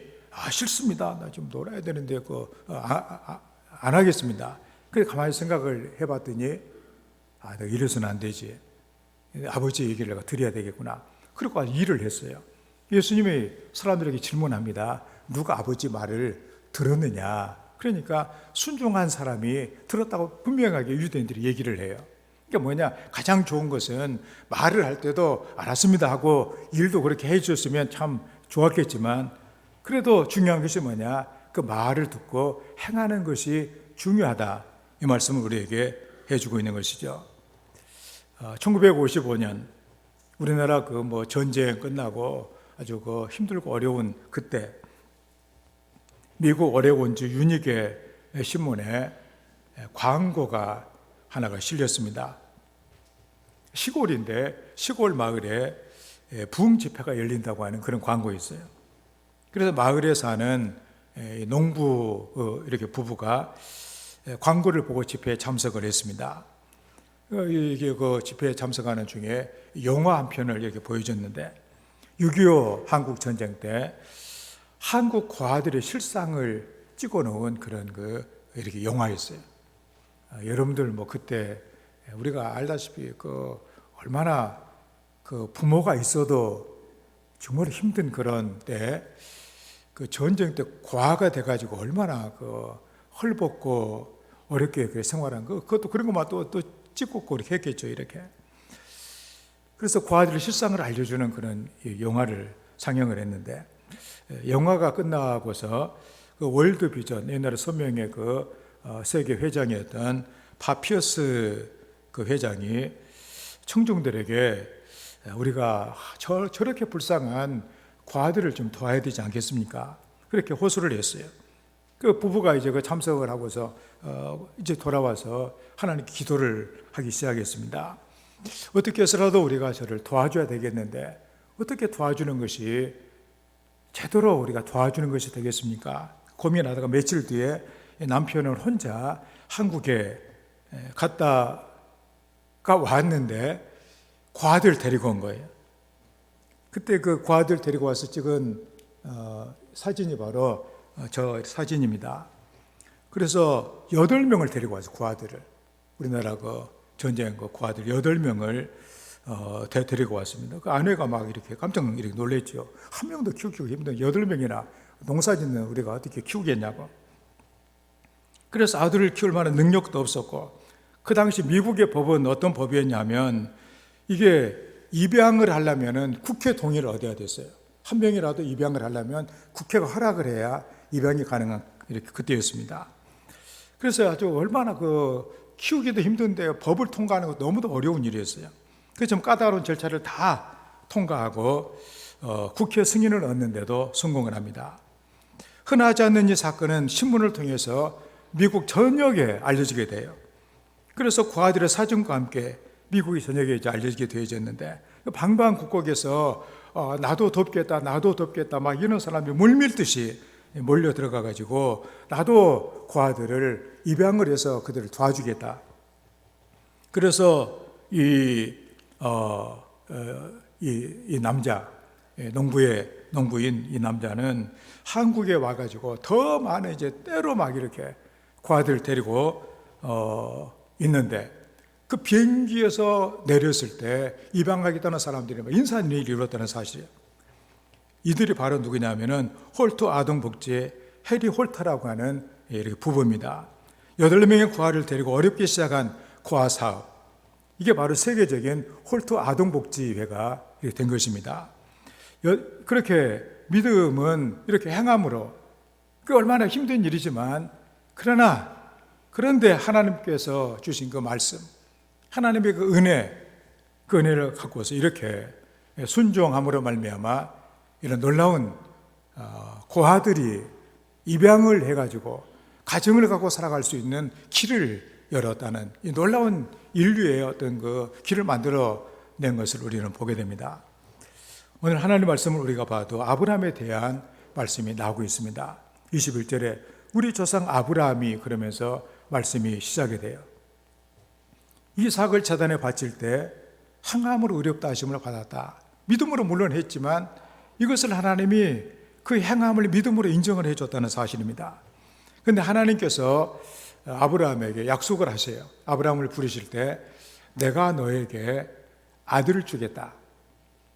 싫습니다, 나 좀 놀아야 되는데 안 하겠습니다. 그래서 가만히 생각을 해봤더니 너 이래서는 안 되지, 아버지 얘기를 내가 드려야 되겠구나. 그리고 일을 했어요. 예수님이 사람들에게 질문합니다. 누가 아버지 말을 들었느냐? 그러니까 순종한 사람이 들었다고 분명하게 유대인들이 얘기를 해요. 그러니까 뭐냐, 가장 좋은 것은 말을 할 때도 알았습니다 하고 일도 그렇게 해주셨으면 참 좋았겠지만, 그래도 중요한 것이 뭐냐, 그 말을 듣고 행하는 것이 중요하다, 이 말씀을 우리에게 해주고 있는 것이죠. 1955년 우리나라 전쟁 끝나고 아주 힘들고 어려운 그때, 미국 오레곤주 유니게 신문에 광고가 하나가 실렸습니다. 시골인데 시골 마을에 부흥 집회가 열린다고 하는 그런 광고였어요. 그래서 마을에 사는 농부 이렇게 부부가 광고를 보고 집회에 참석을 했습니다. 이게 집회에 참석하는 중에 영화 한 편을 이렇게 보여줬는데, 6.25 한국 전쟁 때 한국 고아들의 실상을 찍어놓은 그런 이렇게 영화였어요. 여러분들 그때 우리가 알다시피 얼마나 부모가 있어도 정말 힘든 그런 때, 전쟁 때 고아가 돼가지고 얼마나 헐벗고 어렵게 생활한 그것도 그런 것만 또 찍고 이렇게 했겠죠, 이렇게. 그래서 고아들의 실상을 알려주는 그런 영화를 상영을 했는데, 영화가 끝나고서 월드 비전, 옛날에 서명의 세계 회장이었던 파피어스 회장이 청중들에게 우리가 저렇게 불쌍한 고아들을 좀 도와야 되지 않겠습니까? 그렇게 호소를 했어요. 그 부부가 이제 참석을 하고서 이제 돌아와서 하나님께 기도를 하기 시작했습니다. 어떻게 해서라도 우리가 저를 도와줘야 되겠는데 어떻게 도와주는 것이 제대로 우리가 도와주는 것이 되겠습니까? 고민하다가 며칠 뒤에 남편은 혼자 한국에 갔다가 왔는데 고아들 데리고 온 거예요. 그때 그 고아들 데리고 와서 찍은 사진이 바로 저 사진입니다. 그래서 8명을 데리고 와서 고아들을, 우리나라 전쟁 고아들 8명을 데리고 왔습니다. 그 아내가 막 이렇게 깜짝 이렇게 놀랬죠. 한 명도 키우기 힘든 8명이나 농사짓는 우리가 어떻게 키우겠냐고. 그래서 아들을 키울 만한 능력도 없었고, 그 당시 미국의 법은 어떤 법이었냐면, 이게 입양을 하려면은 국회 동의를 얻어야 됐어요. 한 명이라도 입양을 하려면 국회가 허락을 해야 입양이 가능한, 이렇게 그때였습니다. 그래서 아주 얼마나 키우기도 힘든데 법을 통과하는 거 너무도 어려운 일이었어요. 그래서 좀 까다로운 절차를 다 통과하고 국회 승인을 얻는데도 성공을 합니다. 흔하지 않는 이 사건은 신문을 통해서 미국 전역에 알려지게 돼요. 그래서 고아들의 사진과 함께 미국이 전역에 이제 알려지게 되어졌는데, 방방곡곡에서 나도 돕겠다, 나도 돕겠다 막 이런 사람이 물밀듯이 몰려 들어가 가지고 나도 고아들을 입양을 해서 그들을 도와주겠다. 그래서 이 남자, 농부인 이 남자는 한국에 와가지고 더 많은 이제 때로 막 이렇게 고아들 데리고 있는데, 그 비행기에서 내렸을 때 입양하겠다는 사람들이 막 인산인해를 이뤘다는 사실이에요. 이들이 바로 누구냐면은 홀트 아동복지의 해리 홀터라고 하는 이렇게 부부입니다. 8명의 고아를 데리고 어렵게 시작한 고아 사업, 이게 바로 세계적인 홀트 아동복지회가 된 것입니다. 그렇게 믿음은 이렇게 행함으로, 그 얼마나 힘든 일이지만 그런데 하나님께서 주신 그 말씀, 하나님의 그 은혜를 갖고서 이렇게 순종함으로 말미암아 이런 놀라운 고아들이 입양을 해가지고 가정을 갖고 살아갈 수 있는 길을 열었다는 이 놀라운 인류의 어떤 그 길을 만들어낸 것을 우리는 보게 됩니다. 오늘 하나님 말씀을 우리가 봐도 아브라함에 대한 말씀이 나오고 있습니다. 21절에 우리 조상 아브라함이 그러면서 말씀이 시작이 돼요. 이삭을 재단에 바칠 때 행함으로 의롭다 하심을 받았다. 믿음으로 물론 했지만 이것을 하나님이 그 행함을 믿음으로 인정을 해줬다는 사실입니다. 그런데 하나님께서 아브라함에게 약속을 하세요. 아브라함을 부르실 때 내가 너에게 아들을 주겠다.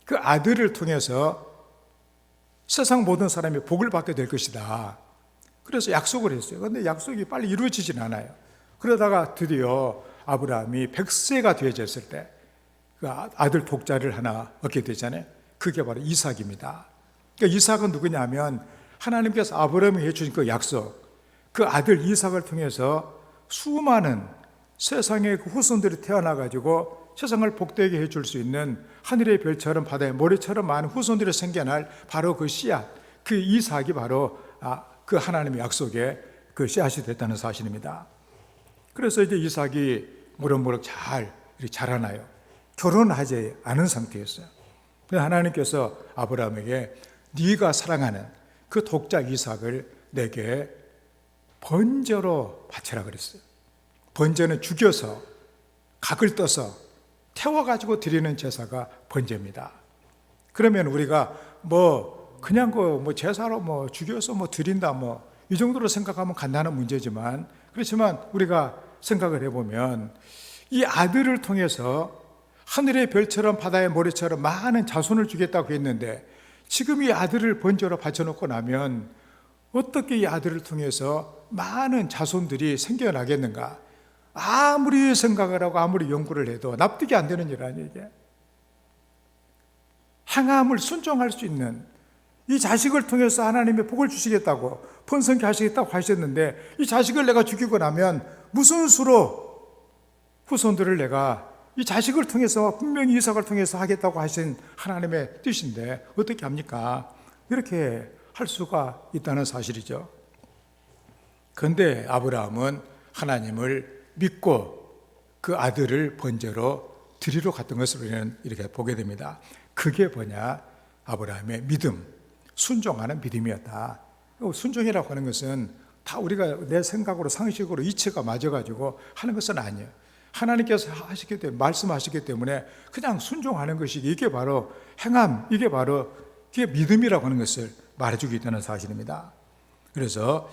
그 아들을 통해서 세상 모든 사람이 복을 받게 될 것이다. 그래서 약속을 했어요. 그런데 약속이 빨리 이루어지진 않아요. 그러다가 드디어 아브라함이 100세가 되어졌을 때 그 아들 독자를 하나 얻게 되잖아요. 그게 바로 이삭입니다. 그러니까 이삭은 누구냐면 하나님께서 아브라함에게 해주신 그 약속, 그 아들 이삭을 통해서 수많은 세상의 그 후손들이 태어나가지고 세상을 복되게 해줄 수 있는 하늘의 별처럼 바다의 모래처럼 많은 후손들이 생겨날 바로 그 씨앗, 그 이삭이 바로 그 하나님의 약속의 그 씨앗이 됐다는 사실입니다. 그래서 이제 이삭이 무럭무럭 잘 자라나요. 결혼하지 않은 상태였어요. 그래서 하나님께서 아브라함에게 네가 사랑하는 그 독자 이삭을 내게 번제로 바치라 그랬어요. 번제는 죽여서 각을 떠서 태워가지고 드리는 제사가 번제입니다. 그러면 우리가 그냥 제사로 죽여서 드린다 이 정도로 생각하면 간단한 문제지만, 그렇지만 우리가 생각을 해보면 이 아들을 통해서 하늘의 별처럼 바다의 모래처럼 많은 자손을 주겠다고 했는데, 지금 이 아들을 번제로 바쳐놓고 나면 어떻게 이 아들을 통해서 많은 자손들이 생겨나겠는가? 아무리 생각을 하고 아무리 연구를 해도 납득이 안 되는 일 아니에요, 이게. 행함을 순종할 수 있는 이 자식을 통해서 하나님의 복을 주시겠다고, 번성케 하시겠다고 하셨는데, 이 자식을 내가 죽이고 나면 무슨 수로 후손들을 내가 이 자식을 통해서, 분명히 이삭을 통해서 하겠다고 하신 하나님의 뜻인데 어떻게 합니까? 이렇게 할 수가 있다는 사실이죠. 그런데 아브라함은 하나님을 믿고 그 아들을 번제로 드리러 갔던 것을 우리는 이렇게 보게 됩니다. 그게 뭐냐? 아브라함의 믿음, 순종하는 믿음이었다. 순종이라고 하는 것은 다 우리가 내 생각으로 상식으로 이치가 맞아가지고 하는 것은 아니에요. 하나님께서 말씀하시기 때문에 그냥 순종하는 것이, 이게 바로 행함, 이게 믿음이라고 하는 것을 말해주고 있다는 사실입니다. 그래서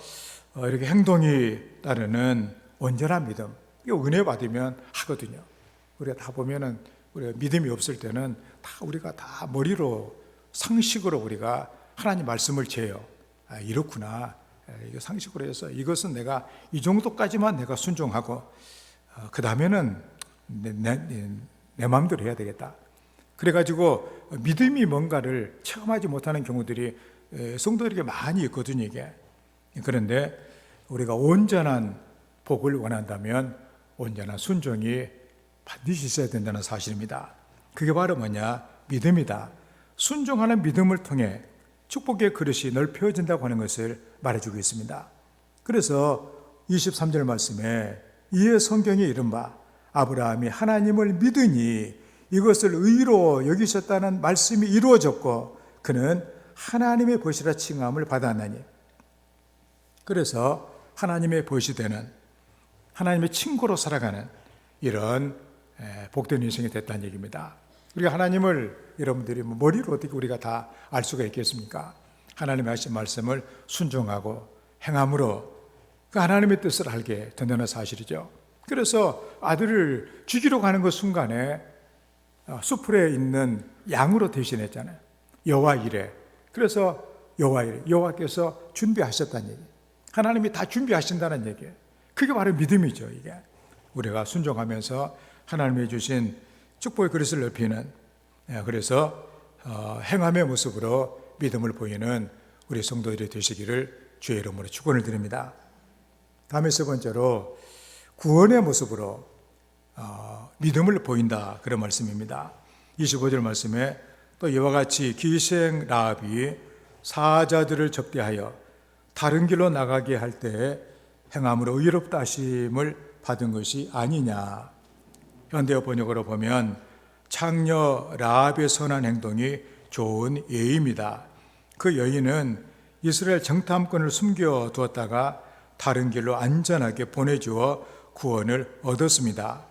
이렇게 행동이 따르는 온전한 믿음, 이거 은혜 받으면 하거든요. 우리가 다 보면은 우리가 믿음이 없을 때는 우리가 다 머리로 상식으로 우리가 하나님 말씀을 재요. 이렇구나. 이거 상식으로 해서 이것은 내가 이 정도까지만 내가 순종하고 그 다음에는 내 마음대로 해야 되겠다. 그래가지고 믿음이 뭔가를 체험하지 못하는 경우들이 성도들에게 많이 있거든요, 이게. 그런데 우리가 온전한 복을 원한다면 온전한 순종이 반드시 있어야 된다는 사실입니다. 그게 바로 뭐냐? 믿음이다. 순종하는 믿음을 통해 축복의 그릇이 넓혀진다고 하는 것을 말해주고 있습니다. 그래서 23절 말씀에 이에 성경에 이른바 아브라함이 하나님을 믿으니 이것을 의로 여기셨다는 말씀이 이루어졌고 그는 하나님의 벗이라 칭함을 받았나니. 그래서 하나님의 벗이 되는, 하나님의 친구로 살아가는 이런 복된 인생이 됐다는 얘기입니다. 우리가 하나님을, 여러분들이 머리로 어떻게 우리가 다 알 수가 있겠습니까? 하나님의 하신 말씀을 순종하고 행함으로 그 하나님의 뜻을 알게 된다는 사실이죠. 그래서 아들을 죽이러 가는 그 순간에 수풀에 있는 양으로 대신했잖아요. 여호와 이레. 그래서 여호와 이레, 여호와께서 준비하셨다는 얘기. 하나님이 다 준비하신다는 얘기예요. 그게 바로 믿음이죠. 이게 우리가 순종하면서 하나님이 주신 축복의 그릇을 넓히는, 그래서 행함의 모습으로 믿음을 보이는 우리 성도들이 되시기를 주의 이름으로 축원을 드립니다. 다음에 세 번째로 구원의 모습으로 믿음을 보인다, 그런 말씀입니다. 25절 말씀에 또 이와 같이 기생 라합이 사자들을 접대하여 다른 길로 나가게 할 때 행함으로 의롭다 하심을 받은 것이 아니냐. 현대어 번역으로 보면 창녀 라합의 선한 행동이 좋은 예입니다. 그 여인은 이스라엘 정탐꾼을 숨겨두었다가 다른 길로 안전하게 보내주어 구원을 얻었습니다.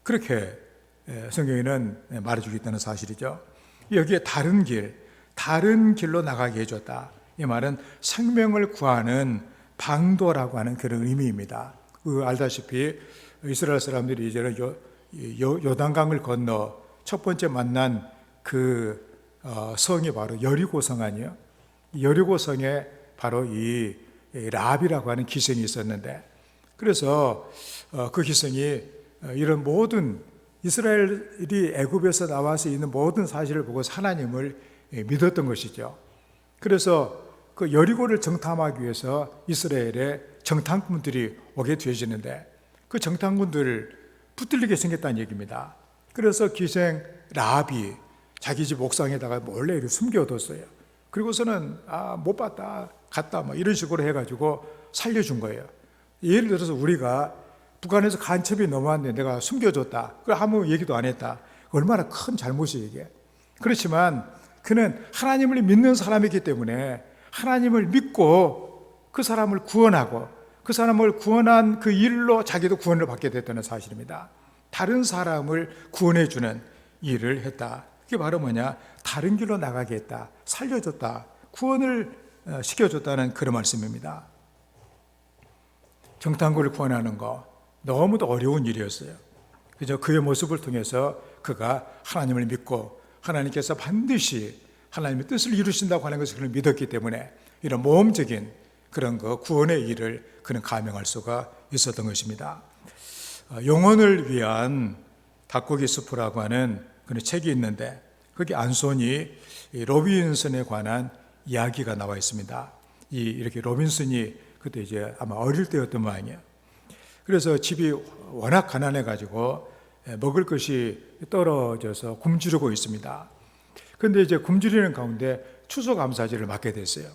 그렇게 성경에는 말해주고 있다는 사실이죠. 여기에 다른 길로 나가게 해줬다. 이 말은 생명을 구하는 방도라고 하는 그런 의미입니다. 알다시피 이스라엘 사람들이 이제는 요단강을 건너 첫 번째 만난 그 성이 바로 여리고성 아니에요? 여리고성에 바로 이 라합이라고 하는 기생이 있었는데, 그래서 그 기생이 이런 모든 이스라엘이 애굽에서 나와서 있는 모든 사실을 보고 하나님을 믿었던 것이죠. 그래서 그 여리고를 정탐하기 위해서 이스라엘의 정탐꾼들이 오게 되어지는데 그 정탐꾼들을 붙들리게 생겼다는 얘기입니다. 그래서 기생 라합이 자기 집 옥상에다가 몰래 숨겨뒀어요. 그리고서는 못 봤다, 갔다, 뭐 이런 식으로 해가지고 살려준 거예요. 예를 들어서 우리가 북한에서 간첩이 넘어왔는데 내가 숨겨줬다, 그걸 아무 얘기도 안 했다. 얼마나 큰 잘못이에요, 이게. 그렇지만 그는 하나님을 믿는 사람이기 때문에 하나님을 믿고 그 사람을 구원하고 그 사람을 구원한 그 일로 자기도 구원을 받게 됐다는 사실입니다. 다른 사람을 구원해주는 일을 했다. 그게 바로 뭐냐? 다른 길로 나가게 했다, 살려줬다, 구원을 시켜줬다는 그런 말씀입니다. 정탐꾼을 구원하는 거 너무도 어려운 일이었어요. 그저 그의 모습을 통해서 그가 하나님을 믿고 하나님께서 반드시 하나님의 뜻을 이루신다고 하는 것을 그는 믿었기 때문에 이런 모험적인 그런 구원의 일을 그는 감행할 수가 있었던 것입니다. 영혼을 위한 닭고기 수프라고 하는 그런 책이 있는데 거기 안소니 로빈슨에 관한 이야기가 나와 있습니다. 이렇게 로빈슨이 그때 이제 아마 어릴 때였던 모양이에요. 그래서 집이 워낙 가난해 가지고 먹을 것이 떨어져서 굶주리고 있습니다. 그런데 이제 굶주리는 가운데 추수감사절을 맞게 됐어요.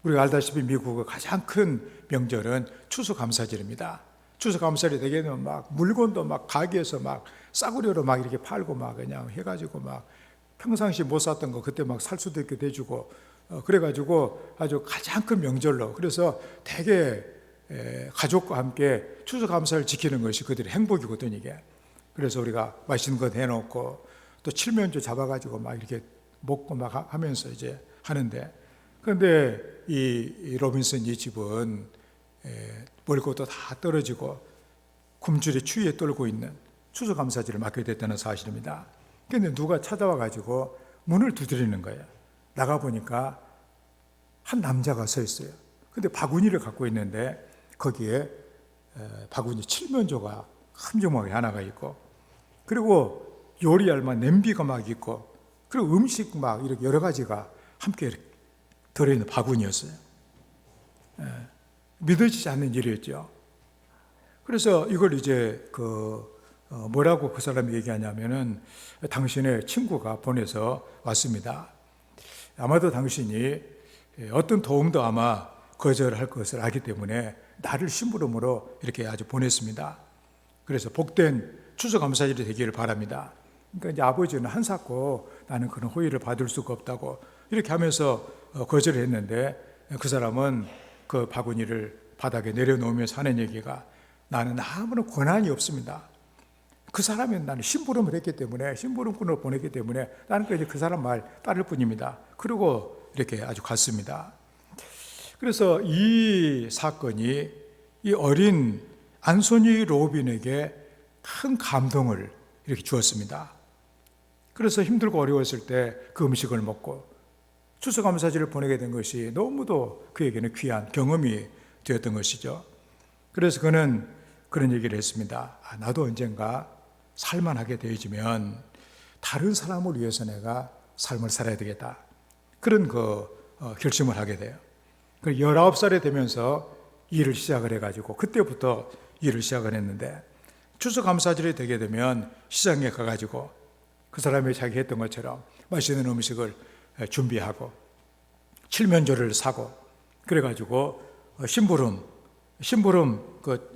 우리가 알다시피 미국의 가장 큰 명절은 추수감사절입니다. 추수감사절이 되게 되면 막 물건도 막 가게에서 막 싸구려로 막 이렇게 팔고 막 그냥 해가지고 막 평상시 못 샀던 거 그때 막 살 수도 있게 돼주고 그래가지고 아주 가장 큰 명절로, 그래서 되게 가족과 함께 추수감사를 지키는 것이 그들의 행복이거든요, 이게. 그래서 우리가 맛있는 것 해놓고 또 칠면조 잡아가지고 막 이렇게 먹고 막 하면서 이제 하는데, 그런데 이 로빈슨 이 집은 먹을 것도 다 떨어지고 굶주려 추위에 떨고 있는 추수감사절을 맞게 됐다는 사실입니다. 그런데 누가 찾아와가지고 문을 두드리는 거예요. 나가보니까 한 남자가 서 있어요. 근데 바구니를 갖고 있는데 거기에 바구니 칠면조가 큼지막하게 하나가 있고, 그리고 요리할 만한 냄비가 막 있고, 그리고 음식 막 이렇게 여러 가지가 함께 들어있는 바구니였어요. 믿어지지 않는 일이었죠. 그래서 이걸 이제 뭐라고 그 사람이 얘기하냐면은 당신의 친구가 보내서 왔습니다. 아마도 당신이 어떤 도움도 아마 거절할 것을 알기 때문에 나를 심부름으로 이렇게 아주 보냈습니다. 그래서 복된 추수감사절이 되기를 바랍니다. 그러니까 이제 아버지는 한사코 나는 그런 호의를 받을 수가 없다고 이렇게 하면서 거절을 했는데 그 사람은 그 바구니를 바닥에 내려놓으면서 하는 얘기가 나는 아무런 권한이 없습니다. 그 사람이 나는 심부름을 했기 때문에 심부름꾼을 보냈기 때문에 나는 그 사람 말 따를 뿐입니다. 그리고 이렇게 아주 갔습니다. 그래서 이 사건이 이 어린 안소니 로빈에게 큰 감동을 이렇게 주었습니다. 그래서 힘들고 어려웠을 때 그 음식을 먹고 추수감사절을 보내게 된 것이 너무도 그에게는 귀한 경험이 되었던 것이죠. 그래서 그는 그런 얘기를 했습니다. 나도 언젠가 살만하게 되어지면 다른 사람을 위해서 내가 삶을 살아야 되겠다. 그런 결심을 하게 돼요. 19살이 되면서 일을 시작을 해가지고 그때부터 일을 시작을 했는데 추수감사절이 되게 되면 시장에 가가지고 그 사람이 자기 했던 것처럼 맛있는 음식을 준비하고 칠면조를 사고 그래가지고 심부름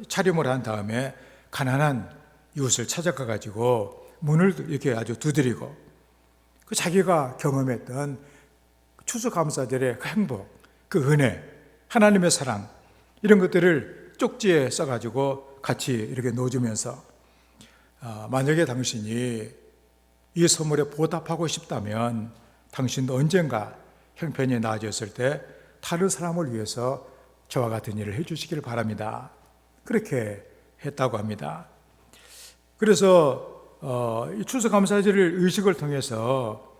차림을 한 다음에 가난한 이웃을 찾아가가지고 문을 이렇게 아주 두드리고 그 자기가 경험했던 추수감사절의 그 행복, 그 은혜, 하나님의 사랑 이런 것들을 쪽지에 써가지고 같이 이렇게 놓아주면서 만약에 당신이 이 선물에 보답하고 싶다면 당신도 언젠가 형편이 나아졌을 때 다른 사람을 위해서 저와 같은 일을 해주시길 바랍니다. 그렇게 했다고 합니다. 그래서 이 추수감사절 의식을 통해서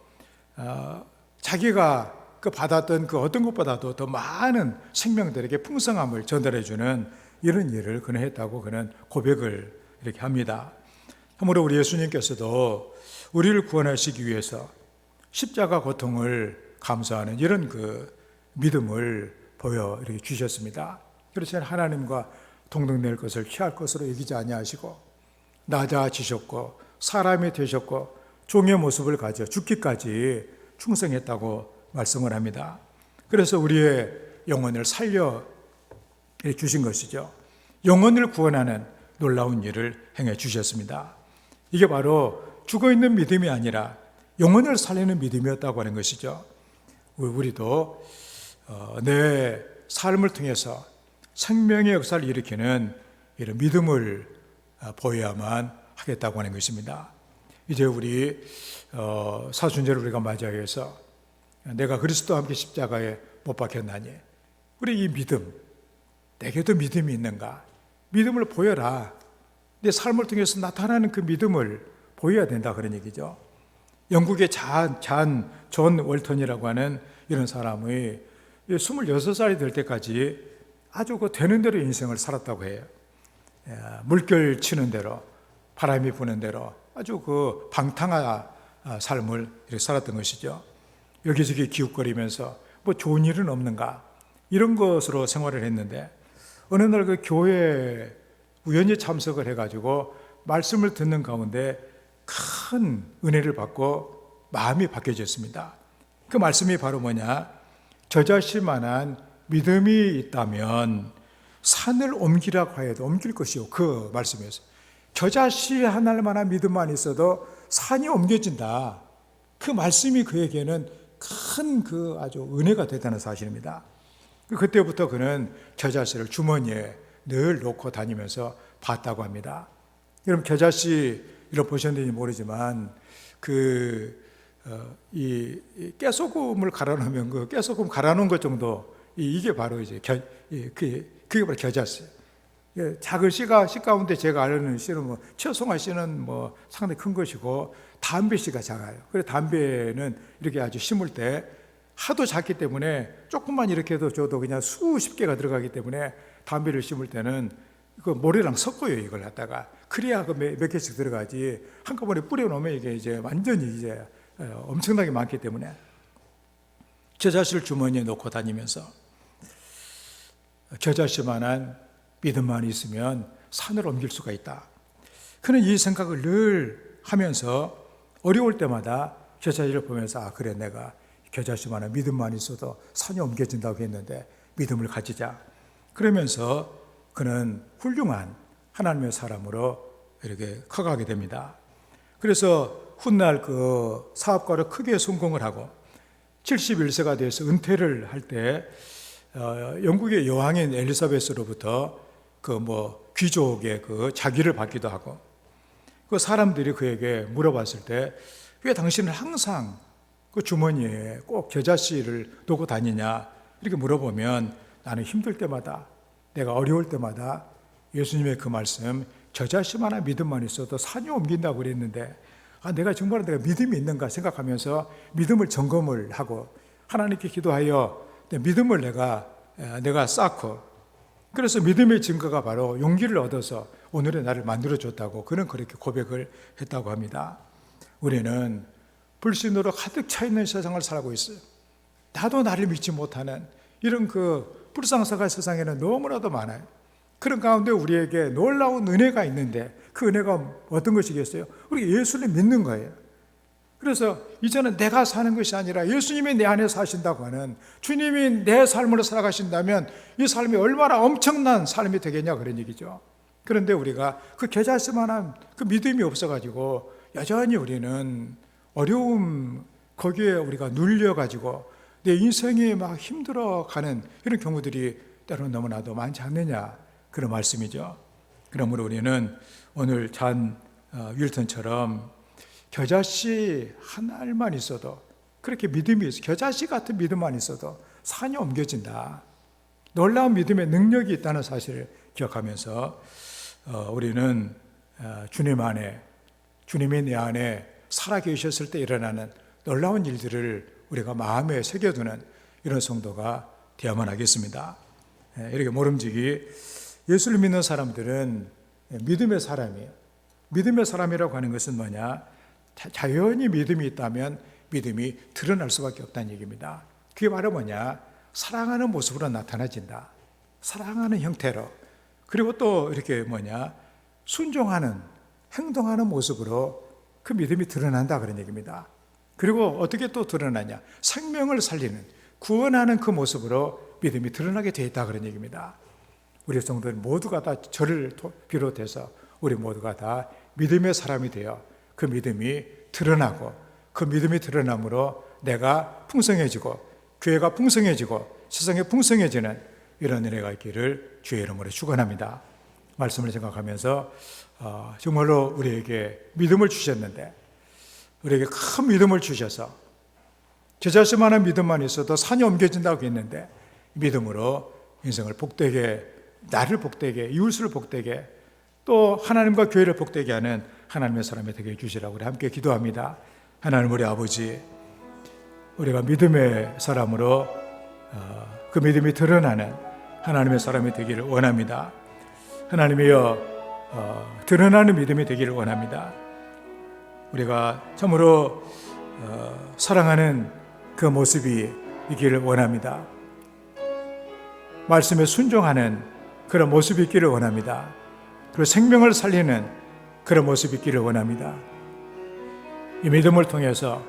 자기가 받았던 그 어떤 것보다도 더 많은 생명들에게 풍성함을 전달해주는 이런 일을 그는 했다고 그는 고백을 이렇게 합니다. 참으로 우리 예수님께서도 우리를 구원하시기 위해서 십자가 고통을 감수하는 이런 믿음을 보여 이렇게 주셨습니다. 그래서 하나님과 동등될 것을 취할 것으로 여기지 아니하시고 낮아지셨고 사람이 되셨고 종의 모습을 가져 죽기까지 충성했다고 말씀을 합니다. 그래서 우리의 영혼을 살려 주신 것이죠. 영혼을 구원하는 놀라운 일을 행해 주셨습니다. 이게 바로 죽어있는 믿음이 아니라 영혼을 살리는 믿음이었다고 하는 것이죠. 우리도 내 삶을 통해서 생명의 역사를 일으키는 이런 믿음을 보여야만 하겠다고 하는 것입니다. 이제 우리 사순절을 우리가 맞이하기 위해서 내가 그리스도와 함께 십자가에 못 박혔나니 우리 이 믿음, 내게도 믿음이 있는가? 믿음을 보여라. 내 삶을 통해서 나타나는 그 믿음을 보여야 된다 그런 얘기죠. 영국의 존 월턴이라고 하는 이런 사람이 26살이 될 때까지 아주 되는 대로 인생을 살았다고 해요. 물결 치는 대로, 바람이 부는 대로 아주 방탕한 삶을 이렇게 살았던 것이죠. 여기저기 기웃거리면서 뭐 좋은 일은 없는가 이런 것으로 생활을 했는데 어느 날 그 교회에 우연히 참석을 해가지고 말씀을 듣는 가운데 큰 은혜를 받고 마음이 바뀌어졌습니다. 그 말씀이 바로 뭐냐? 저 자신만한 믿음이 있다면 산을 옮기라고 해도 옮길 것이요. 그 말씀이었어요. 저 자신 하나만한 믿음만 있어도 산이 옮겨진다. 그 말씀이 그에게는 큰 아주 은혜가 됐다는 사실입니다. 그때부터 그는 겨자씨를 주머니에 늘 놓고 다니면서 봤다고 합니다. 여러분 겨자씨 이런 보셨는지 모르지만 이 깨소금을 갈아놓으면 그 깨소금 갈아놓은 것 정도 이게 바로 이제 그게 바로 겨자씨. 작은 씨 가운데 제가 아는 씨는 최송화 씨는 상당히 큰 것이고 담배 씨가 작아요. 그래서 담배는 이렇게 아주 심을 때 하도 작기 때문에 조금만 이렇게 해도 줘도 그냥 수십 개가 들어가기 때문에 담배를 심을 때는 그 모래랑 섞어요. 이걸 갖다가 그래야 몇 개씩 들어가지 한꺼번에 뿌려놓으면 이게 이제 완전히 이제 엄청나게 많기 때문에 겨자씨를 주머니에 놓고 다니면서 겨자씨만한 믿음만 있으면 산을 옮길 수가 있다. 그는 이 생각을 늘 하면서 어려울 때마다 겨자씨를 보면서 그래, 내가 겨자씨만한 믿음만 있어도 산이 옮겨진다고 했는데 믿음을 가지자. 그러면서 그는 훌륭한 하나님의 사람으로 이렇게 커가게 됩니다. 그래서 훗날 그 사업가로 크게 성공을 하고 71세가 돼서 은퇴를 할 때 영국의 여왕인 엘리자베스로부터 귀족의 그 자기를 받기도 하고, 그 사람들이 그에게 물어봤을 때 왜 당신은 항상 그 주머니에 꼭 겨자씨를 놓고 다니냐 이렇게 물어보면, 나는 힘들 때마다, 내가 어려울 때마다 예수님의 그 말씀, 겨자씨만한 믿음만 있어도 산이 옮긴다고 그랬는데 내가 정말 내가 믿음이 있는가 생각하면서 믿음을 점검을 하고 하나님께 기도하여 믿음을 내가 쌓고, 그래서 믿음의 증거가 바로 용기를 얻어서 오늘의 나를 만들어줬다고 그는 그렇게 고백을 했다고 합니다. 우리는 불신으로 가득 차 있는 세상을 살고 있어요. 나도 나를 믿지 못하는 이런 그 불상사가 세상에는 너무나도 많아요. 그런 가운데 우리에게 놀라운 은혜가 있는데 그 은혜가 어떤 것이겠어요? 우리 예수를 믿는 거예요. 그래서 이제는 내가 사는 것이 아니라 예수님이 내 안에 사신다고 하는, 주님이 내 삶으로 살아가신다면 이 삶이 얼마나 엄청난 삶이 되겠냐 그런 얘기죠. 그런데 우리가 그 겨자씨만한 그 믿음이 없어가지고 여전히 우리는 어려움 거기에 우리가 눌려가지고 내 인생이 막 힘들어가는 이런 경우들이 때로는 너무나도 많지 않느냐 그런 말씀이죠. 그러므로 우리는 오늘 잔 윌턴처럼 겨자씨 한 알만 있어도, 그렇게 믿음이 있어, 겨자씨 같은 믿음만 있어도 산이 옮겨진다, 놀라운 믿음의 능력이 있다는 사실을 기억하면서 우리는 주님 안에, 주님이 내 안에 살아계셨을 때 일어나는 놀라운 일들을 우리가 마음에 새겨두는 이런 성도가 되어야만 하겠습니다. 이렇게 모름지기 예수를 믿는 사람들은 믿음의 사람이에요. 믿음의 사람이라고 하는 것은 뭐냐? 자연히 믿음이 있다면 믿음이 드러날 수밖에 없다는 얘기입니다. 그게 바로 뭐냐? 사랑하는 모습으로 나타나진다. 사랑하는 형태로. 그리고 또 이렇게 순종하는, 행동하는 모습으로 그 믿음이 드러난다 그런 얘기입니다. 그리고 어떻게 또 드러나냐? 생명을 살리는, 구원하는 그 모습으로 믿음이 드러나게 되어 있다 그런 얘기입니다. 우리 성도들 모두가 다 저를 비롯해서 우리 모두가 다 믿음의 사람이 되어 그 믿음이 드러나고, 그 믿음이 드러남으로 내가 풍성해지고 교회가 풍성해지고 세상에 풍성해지는 이런 은혜가 있기를 주의 이름으로 축원합니다. 말씀을 생각하면서 정말로 우리에게 믿음을 주셨는데, 우리에게 큰 믿음을 주셔서 겨자씨만한 믿음만 있어도 산이 옮겨진다고 했는데 믿음으로 인생을 복되게, 나를 복되게, 이웃을 복되게, 또 하나님과 교회를 복되게 하는 하나님의 사람이 되게 해주시라고 우리 함께 기도합니다. 하나님 우리 아버지, 우리가 믿음의 사람으로 그 믿음이 드러나는 하나님의 사람이 되기를 원합니다. 하나님이여, 드러나는 믿음이 되기를 원합니다. 우리가 참으로 사랑하는 그 모습이 있기를 원합니다. 말씀에 순종하는 그런 모습이 있기를 원합니다. 그리고 생명을 살리는 그런 모습이 있기를 원합니다. 이 믿음을 통해서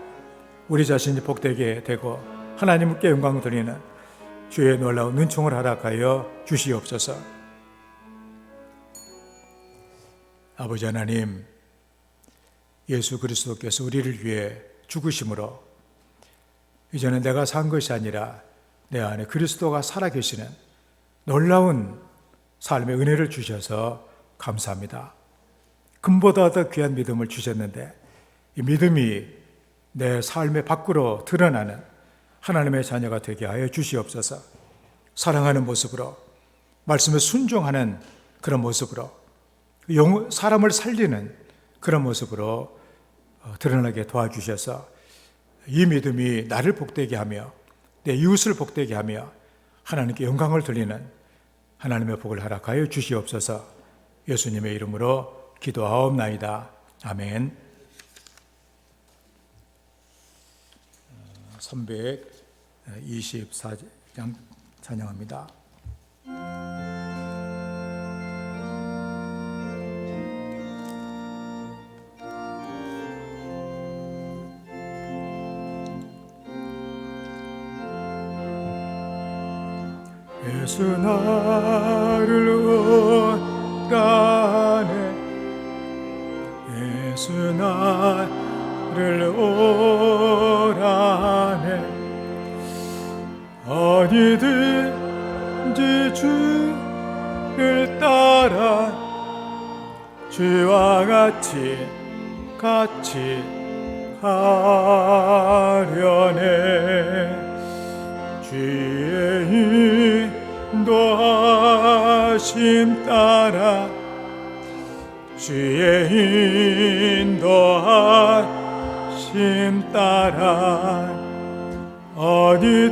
우리 자신이 복되게 되고 하나님께 영광 드리는 주의 놀라운 은총을 허락하여 주시옵소서. 아버지 하나님, 예수 그리스도께서 우리를 위해 죽으심으로 이제는 내가 산 것이 아니라 내 안에 그리스도가 살아계시는 놀라운 삶의 은혜를 주셔서 감사합니다. 금보다 더 귀한 믿음을 주셨는데 이 믿음이 내 삶의 밖으로 드러나는 하나님의 자녀가 되게 하여 주시옵소서. 사랑하는 모습으로, 말씀에 순종하는 그런 모습으로, 사람을 살리는 그런 모습으로 드러나게 도와주셔서 이 믿음이 나를 복되게 하며 내 이웃을 복되게 하며 하나님께 영광을 돌리는 하나님의 복을 허락하여 주시옵소서. 예수님의 이름으로 기도하옵나이다. 아멘. 324장 찬양합니다. 예수 나를 오라네 예수 나를 오라네 어디든지 주를 따라 주와 같이 가려네 주의 인도하심 따라 주의 인도하심 따라 어디든지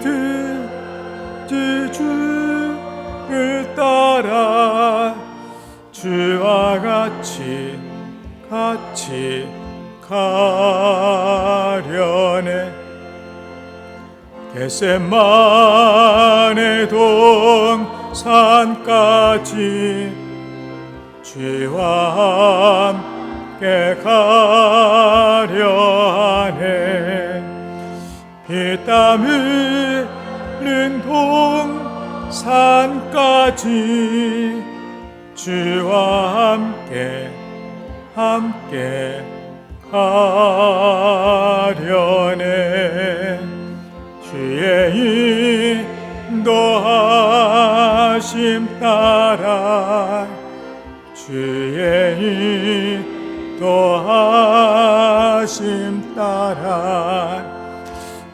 주를 따라 주와 같이 가려네 겟세마네 동산까지 주와 함께 가려 하네 피땀 흘린 동산까지 주와 함께 가려네 주의 인도하심 따라 주의 인도하심 따라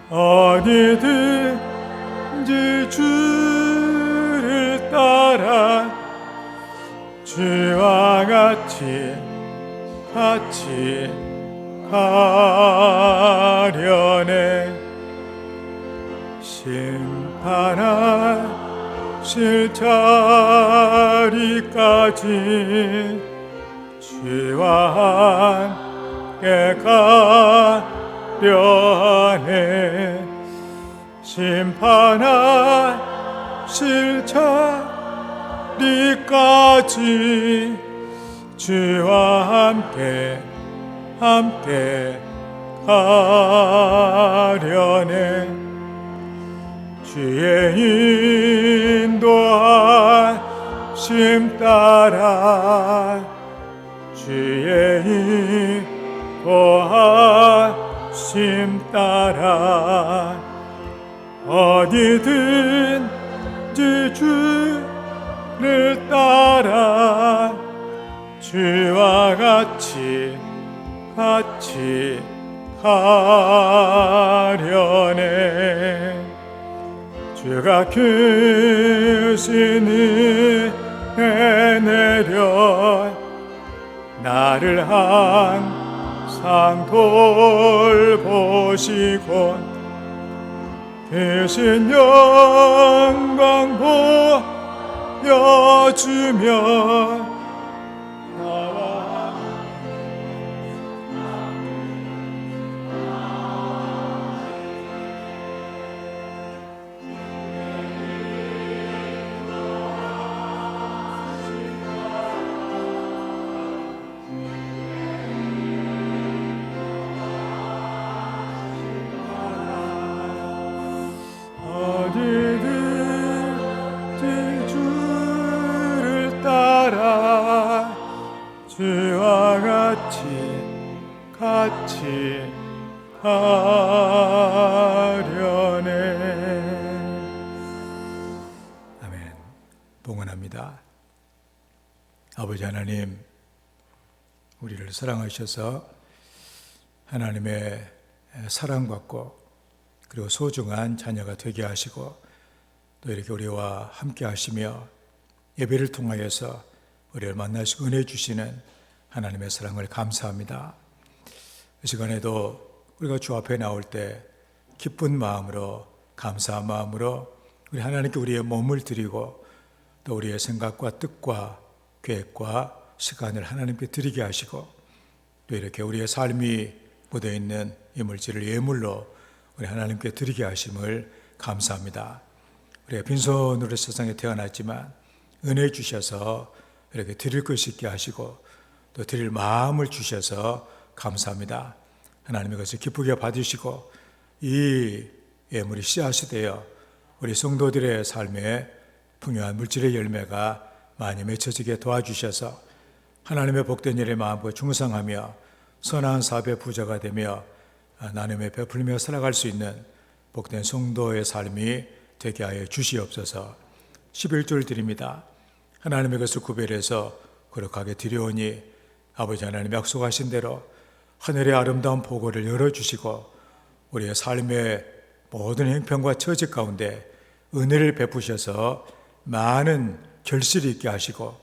어디든지 주를 따라 주와 같이 가려네 심판하실 자리까지 주와 함께 가려 하네 심판하실 자리까지 주와 함께 가려네 주의 인도하심 따라 주의 인도하심 따라 어디든지 주를 따라 주와 같이 가려네 주가 크신 은혜 내려 나를 항상 돌보시고 크신 영광 보여주며 어디든지 주를 따라 주와 같이 가려네 아멘. 봉헌합니다. 아버지 하나님 우리를 사랑하셔서 하나님의 사랑받고 그리고 소중한 자녀가 되게 하시고 또 이렇게 우리와 함께 하시며 예배를 통하여서 우리를 만나시고 은혜 주시는 하나님의 사랑을 감사합니다. 이 시간에도 우리가 주 앞에 나올 때 기쁜 마음으로 감사한 마음으로 우리 하나님께 우리의 몸을 드리고 또 우리의 생각과 뜻과 계획과 시간을 하나님께 드리게 하시고 또 이렇게 우리의 삶이 묻어있는 이 물질을 예물로 우리 하나님께 드리게 하심을 감사합니다. 우리가 빈손으로 세상에 태어났지만 은혜 주셔서 이렇게 드릴 것이 있게 하시고 또 드릴 마음을 주셔서 감사합니다. 하나님의 것을 기쁘게 받으시고 이 예물이 씨앗이 되어 우리 성도들의 삶에 풍요한 물질의 열매가 많이 맺혀지게 도와주셔서 하나님의 복된 일에 마음껏 충성하며 선한 사업의 부자가 되며 나눔에 베풀며 살아갈 수 있는 복된 성도의 삶이 되게 하여 주시옵소서. 11절 드립니다. 하나님의 것을 구별해서 거룩하게 드려오니 아버지 하나님 약속하신 대로 하늘의 아름다운 보고를 열어주시고 우리의 삶의 모든 형편과 처지 가운데 은혜를 베푸셔서 많은 결실이 있게 하시고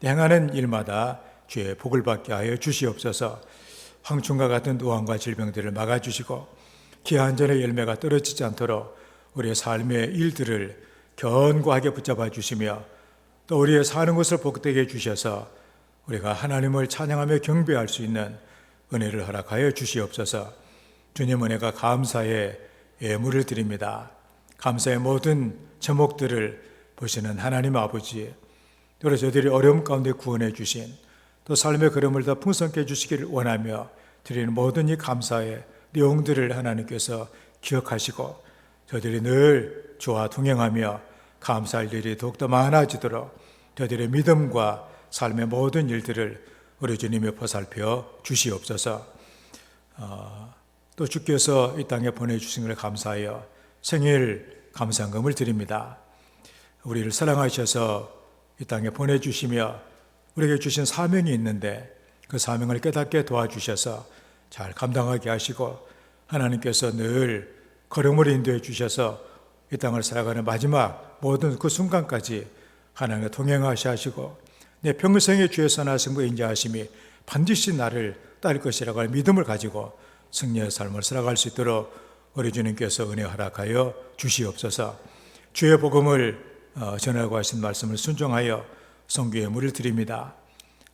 행하는 일마다 주의 복을 받게 하여 주시옵소서. 황충과 같은 우환과 질병들을 막아주시고 기한 전의 열매가 떨어지지 않도록 우리의 삶의 일들을 견고하게 붙잡아 주시며 또 우리의 사는 것을 복되게 해주셔서 우리가 하나님을 찬양하며 경배할 수 있는 은혜를 허락하여 주시옵소서. 주님 은혜가 감사의 예물을 드립니다. 감사의 모든 제목들을 보시는 하나님 아버지, 또 저들이 어려움 가운데 구원해 주신 또 삶의 걸음을 더 풍성케 해주시기를 원하며 드리는 모든 이 감사의 내용들을 하나님께서 기억하시고 저들이 늘 주와 동행하며 감사할 일이 더욱더 많아지도록 저들의 믿음과 삶의 모든 일들을 우리 주님이 보살펴 주시옵소서. 또 주께서 이 땅에 보내주신 것을 감사하여 생일 감사금을 드립니다. 우리를 사랑하셔서 이 땅에 보내주시며 우리에게 주신 사명이 있는데 그 사명을 깨닫게 도와주셔서 잘 감당하게 하시고 하나님께서 늘 걸음을 인도해 주셔서 이 땅을 살아가는 마지막 모든 그 순간까지 하나님과 동행하셔 하시고 내 평생의 주의 선한 승부 인자하심이 반드시 나를 따를 것이라고 하는 믿음을 가지고 승리의 삶을 살아갈 수 있도록 우리 주님께서 은혜 허락하여 주시옵소서. 주의 복음을 전하고 하신 말씀을 순종하여 성교의 물을 드립니다.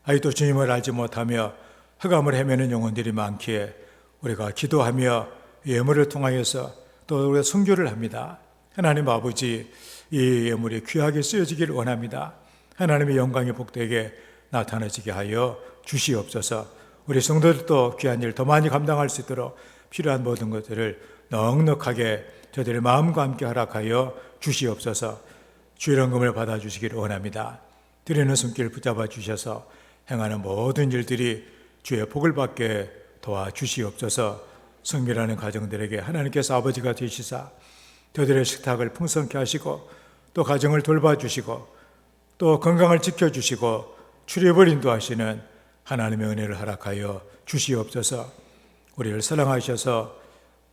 아직도 주님을 알지 못하며 흑암을 헤매는 영혼들이 많기에 우리가 기도하며 예물을 통하여서 또 우리가 순교를 합니다. 하나님 아버지, 이 예물이 귀하게 쓰여지기를 원합니다. 하나님의 영광이 복되게 나타나지게 하여 주시옵소서. 우리 성도들도 귀한 일 더 많이 감당할 수 있도록 필요한 모든 것들을 넉넉하게 저들의 마음과 함께 허락하여 주시옵소서. 주의 영광을 받아주시기를 원합니다. 드리는 손길 붙잡아 주셔서 행하는 모든 일들이 주의 복을 받게 도와주시옵소서. 성밀하는 가정들에게 하나님께서 아버지가 되시사 저들의 식탁을 풍성케 하시고 또 가정을 돌봐주시고 또 건강을 지켜주시고 출입을 인도하시는 하나님의 은혜를 허락하여 주시옵소서. 우리를 사랑하셔서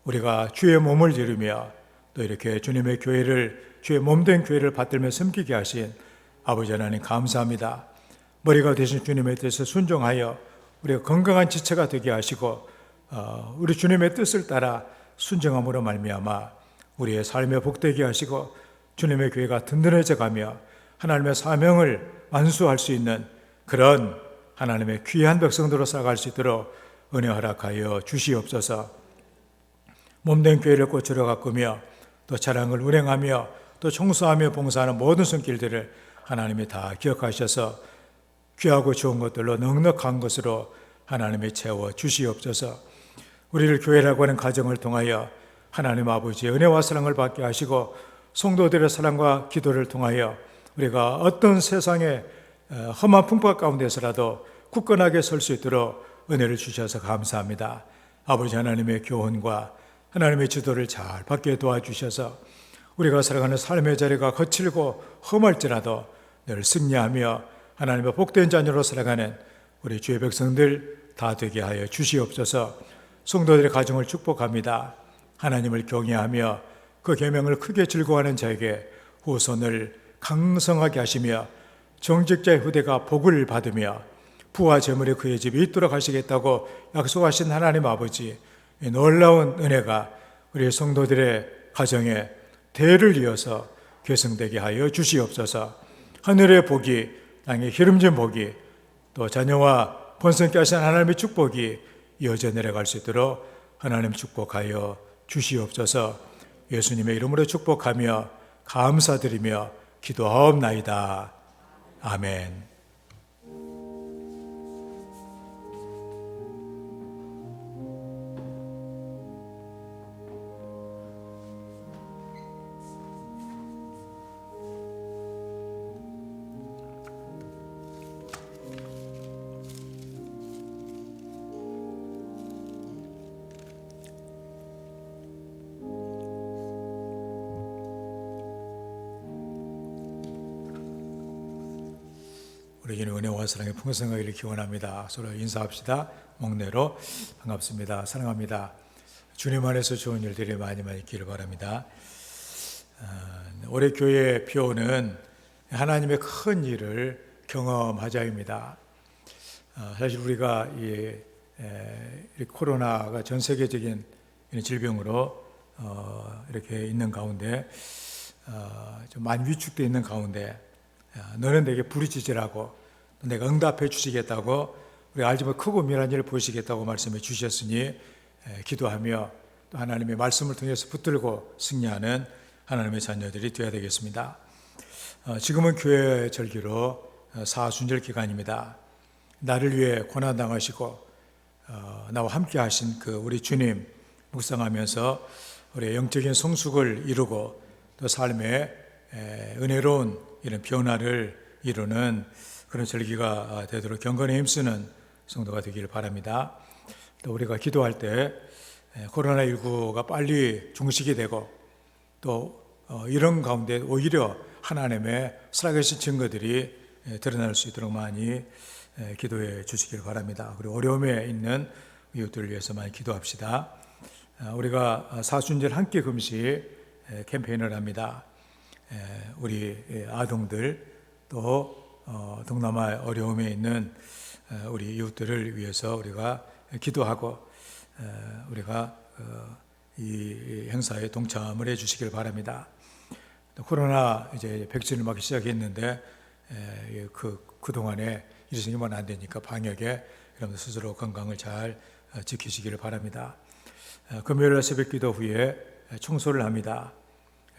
우리가 주의 몸을 이루며 또 이렇게 주님의 교회를 주의 몸된 교회를 받들며 섬기게 하신 아버지 하나님 감사합니다. 머리가 되신 주님의 뜻에 순종하여 우리가 건강한 지체가 되게 하시고 우리 주님의 뜻을 따라 순종함으로 말미암아 우리의 삶에 복되게 하시고 주님의 교회가 든든해져 가며 하나님의 사명을 완수할 수 있는 그런 하나님의 귀한 백성들로 살아갈 수 있도록 은혜 허락하여 주시옵소서. 몸된 교회를 꽃으로 가꾸며 또 자랑을 운행하며 또 청소하며 봉사하는 모든 손길들을 하나님이 다 기억하셔서 귀하고 좋은 것들로 넉넉한 것으로 하나님이 채워 주시옵소서. 우리를 교회라고 하는 가정을 통하여 하나님 아버지의 은혜와 사랑을 받게 하시고 성도들의 사랑과 기도를 통하여 우리가 어떤 세상의 험한 풍파 가운데서라도 굳건하게 설 수 있도록 은혜를 주셔서 감사합니다. 아버지 하나님의 교훈과 하나님의 지도를 잘 받게 도와주셔서 우리가 살아가는 삶의 자리가 거칠고 험할지라도 늘 승리하며 하나님의 복된 자녀로 살아가는 우리 주의 백성들 다 되게 하여 주시옵소서. 성도들의 가정을 축복합니다. 하나님을 경외하며 그 계명을 크게 즐거워하는 자에게 후손을 강성하게 하시며 정직자의 후대가 복을 받으며 부와 재물이 그의 집에 있도록 하시겠다고 약속하신 하나님 아버지, 이 놀라운 은혜가 우리 성도들의 가정에 대를 이어서 계승되게 하여 주시옵소서. 하늘의 복이, 땅의 기름진 복이, 또 자녀와 번성케 하신 하나님의 축복이 이어져 내려갈 수 있도록 하나님 축복하여 주시옵소서. 예수님의 이름으로 축복하며 감사드리며 기도하옵나이다. 아멘. 우리 은혜와 사랑의 풍성하기를 기원합니다. 서로 인사합시다. 목례로 반갑습니다. 사랑합니다. 주님 안에서 좋은 일들이 많이 있기를 바랍니다. 올해 교회 표어는 하나님의 큰 일을 경험하자입니다. 사실 우리가 이 코로나가 전 세계적인 질병으로 이렇게 있는 가운데 좀 많이 위축되어 있는 가운데 너는 내게 부르짖으라고 내가 응답해 주시겠다고 우리 알지 못 크고 미련한 일을 보시겠다고 말씀해 주셨으니 기도하며 또 하나님의 말씀을 통해서 붙들고 승리하는 하나님의 자녀들이 되어야 되겠습니다. 지금은 교회 절기로 사순절 기간입니다. 나를 위해 고난당하시고 나와 함께 하신 그 우리 주님 묵상하면서 우리의 영적인 성숙을 이루고 또 삶의 은혜로운 이런 변화를 이루는 그런 절기가 되도록 경건에 힘쓰는 성도가 되기를 바랍니다. 또 우리가 기도할 때 코로나19가 빨리 종식이 되고 또 이런 가운데 오히려 하나님의 살아계신 증거들이 드러날 수 있도록 많이 기도해 주시길 바랍니다. 그리고 어려움에 있는 이웃들을 위해서 많이 기도합시다. 우리가 사순절 함께 금식 캠페인을 합니다. 우리 아동들 또 동남아 어려움에 있는 우리 이웃들을 위해서 우리가 기도하고 우리가 이 행사에 동참을 해 주시길 바랍니다. 코로나 이제 백신을 맞기 시작했는데 그동안에 일생이면 안 되니까 방역에 여러분들 스스로 건강을 잘 지키시기를 바랍니다. 금요일 새벽 기도 후에 청소를 합니다.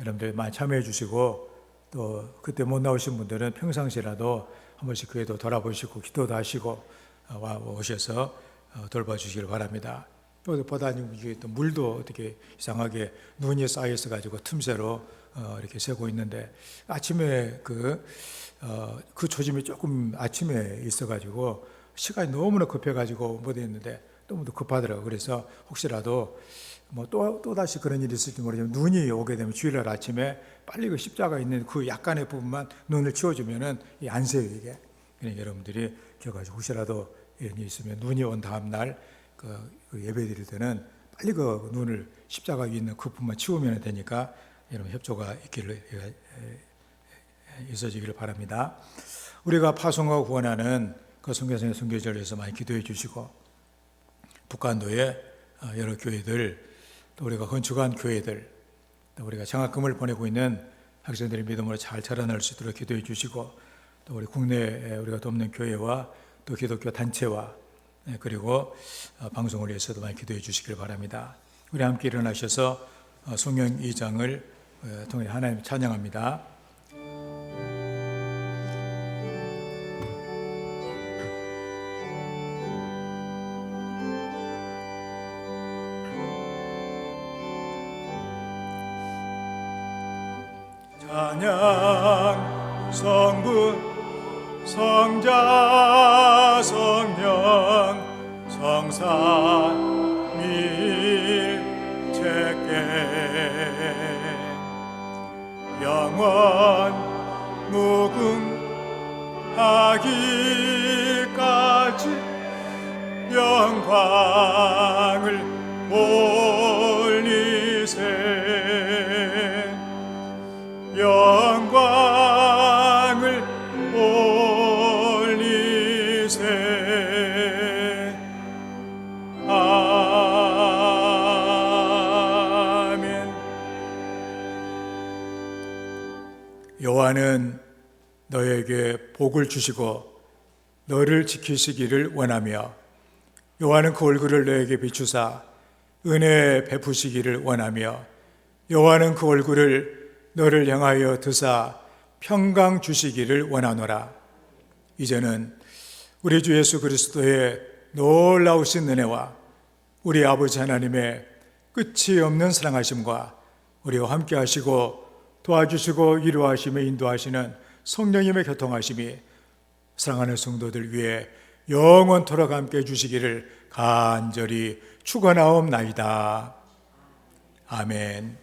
여러분들 많이 참여해 주시고 또 그때 못 나오신 분들은 평상시라도 한 번씩 교회도 돌아보시고 기도도 하시고 오셔서 돌봐주시길 바랍니다. 또 보다니 이게 또 물도 어떻게 이상하게 눈이 쌓여 있어 가지고 틈새로 이렇게 새고 있는데 아침에 그 초짐이 조금 아침에 있어 가지고 시간이 너무나 급해 가지고 못 했는데 너무 급하더라고요. 그래서 혹시라도 또 다시 그런 일이 있을지 모르지만 눈이 오게 되면 주일날 아침에 빨리 그 십자가 있는 그 약간의 부분만 눈을 치워주면은 안 새요 이게. 그러니까 여러분들이 기억하시고 혹시라도 이런 일이 있으면 눈이 온 다음 날 그 예배 드릴 때는 빨리 그 눈을 십자가 위에 있는 그 부분만 치우면 되니까 여러분 협조가 있어지기를 바랍니다. 우리가 파송하고 구원하는 그 선교사의 선교절에서 많이 기도해 주시고 북한도의 여러 교회들 또 우리가 건축한 교회들 또 우리가 장학금을 보내고 있는 학생들의 믿음으로 잘 자라날 수 있도록 기도해 주시고 또 우리 국내에 우리가 돕는 교회와 또 기독교 단체와 그리고 방송을 위해서도 많이 기도해 주시길 바랍니다. 우리 함께 일어나셔서 성령 2장을 통해 하나님 찬양합니다. 찬양 성부 성자 성령 성삼위일체께 영원 무궁하기까지 영광을 올리세 영광을 올리세 아멘. 여호와는 너에게 복을 주시고 너를 지키시기를 원하며 여호와는 그 얼굴을 너에게 비추사 은혜 베푸시기를 원하며 여호와는 그 얼굴을 너를 향하여 드사 평강 주시기를 원하노라. 이제는 우리 주 예수 그리스도의 놀라우신 은혜와 우리 아버지 하나님의 끝이 없는 사랑하심과 우리와 함께 하시고 도와주시고 위로하시며 인도하시는 성령님의 교통하심이 사랑하는 성도들 위해 영원토록 함께 해주시기를 간절히 축원하옵나이다. 아멘.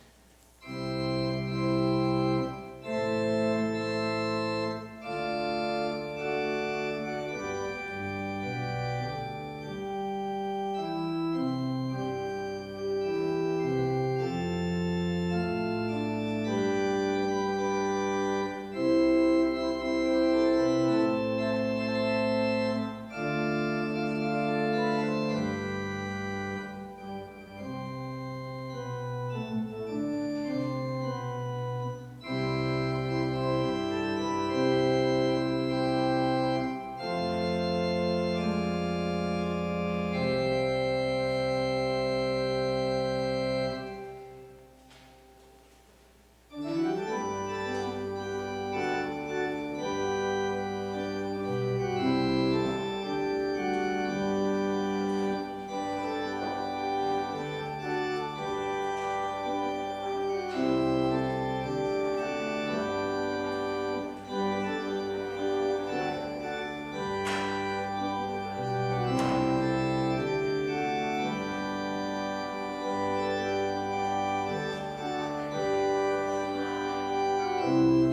주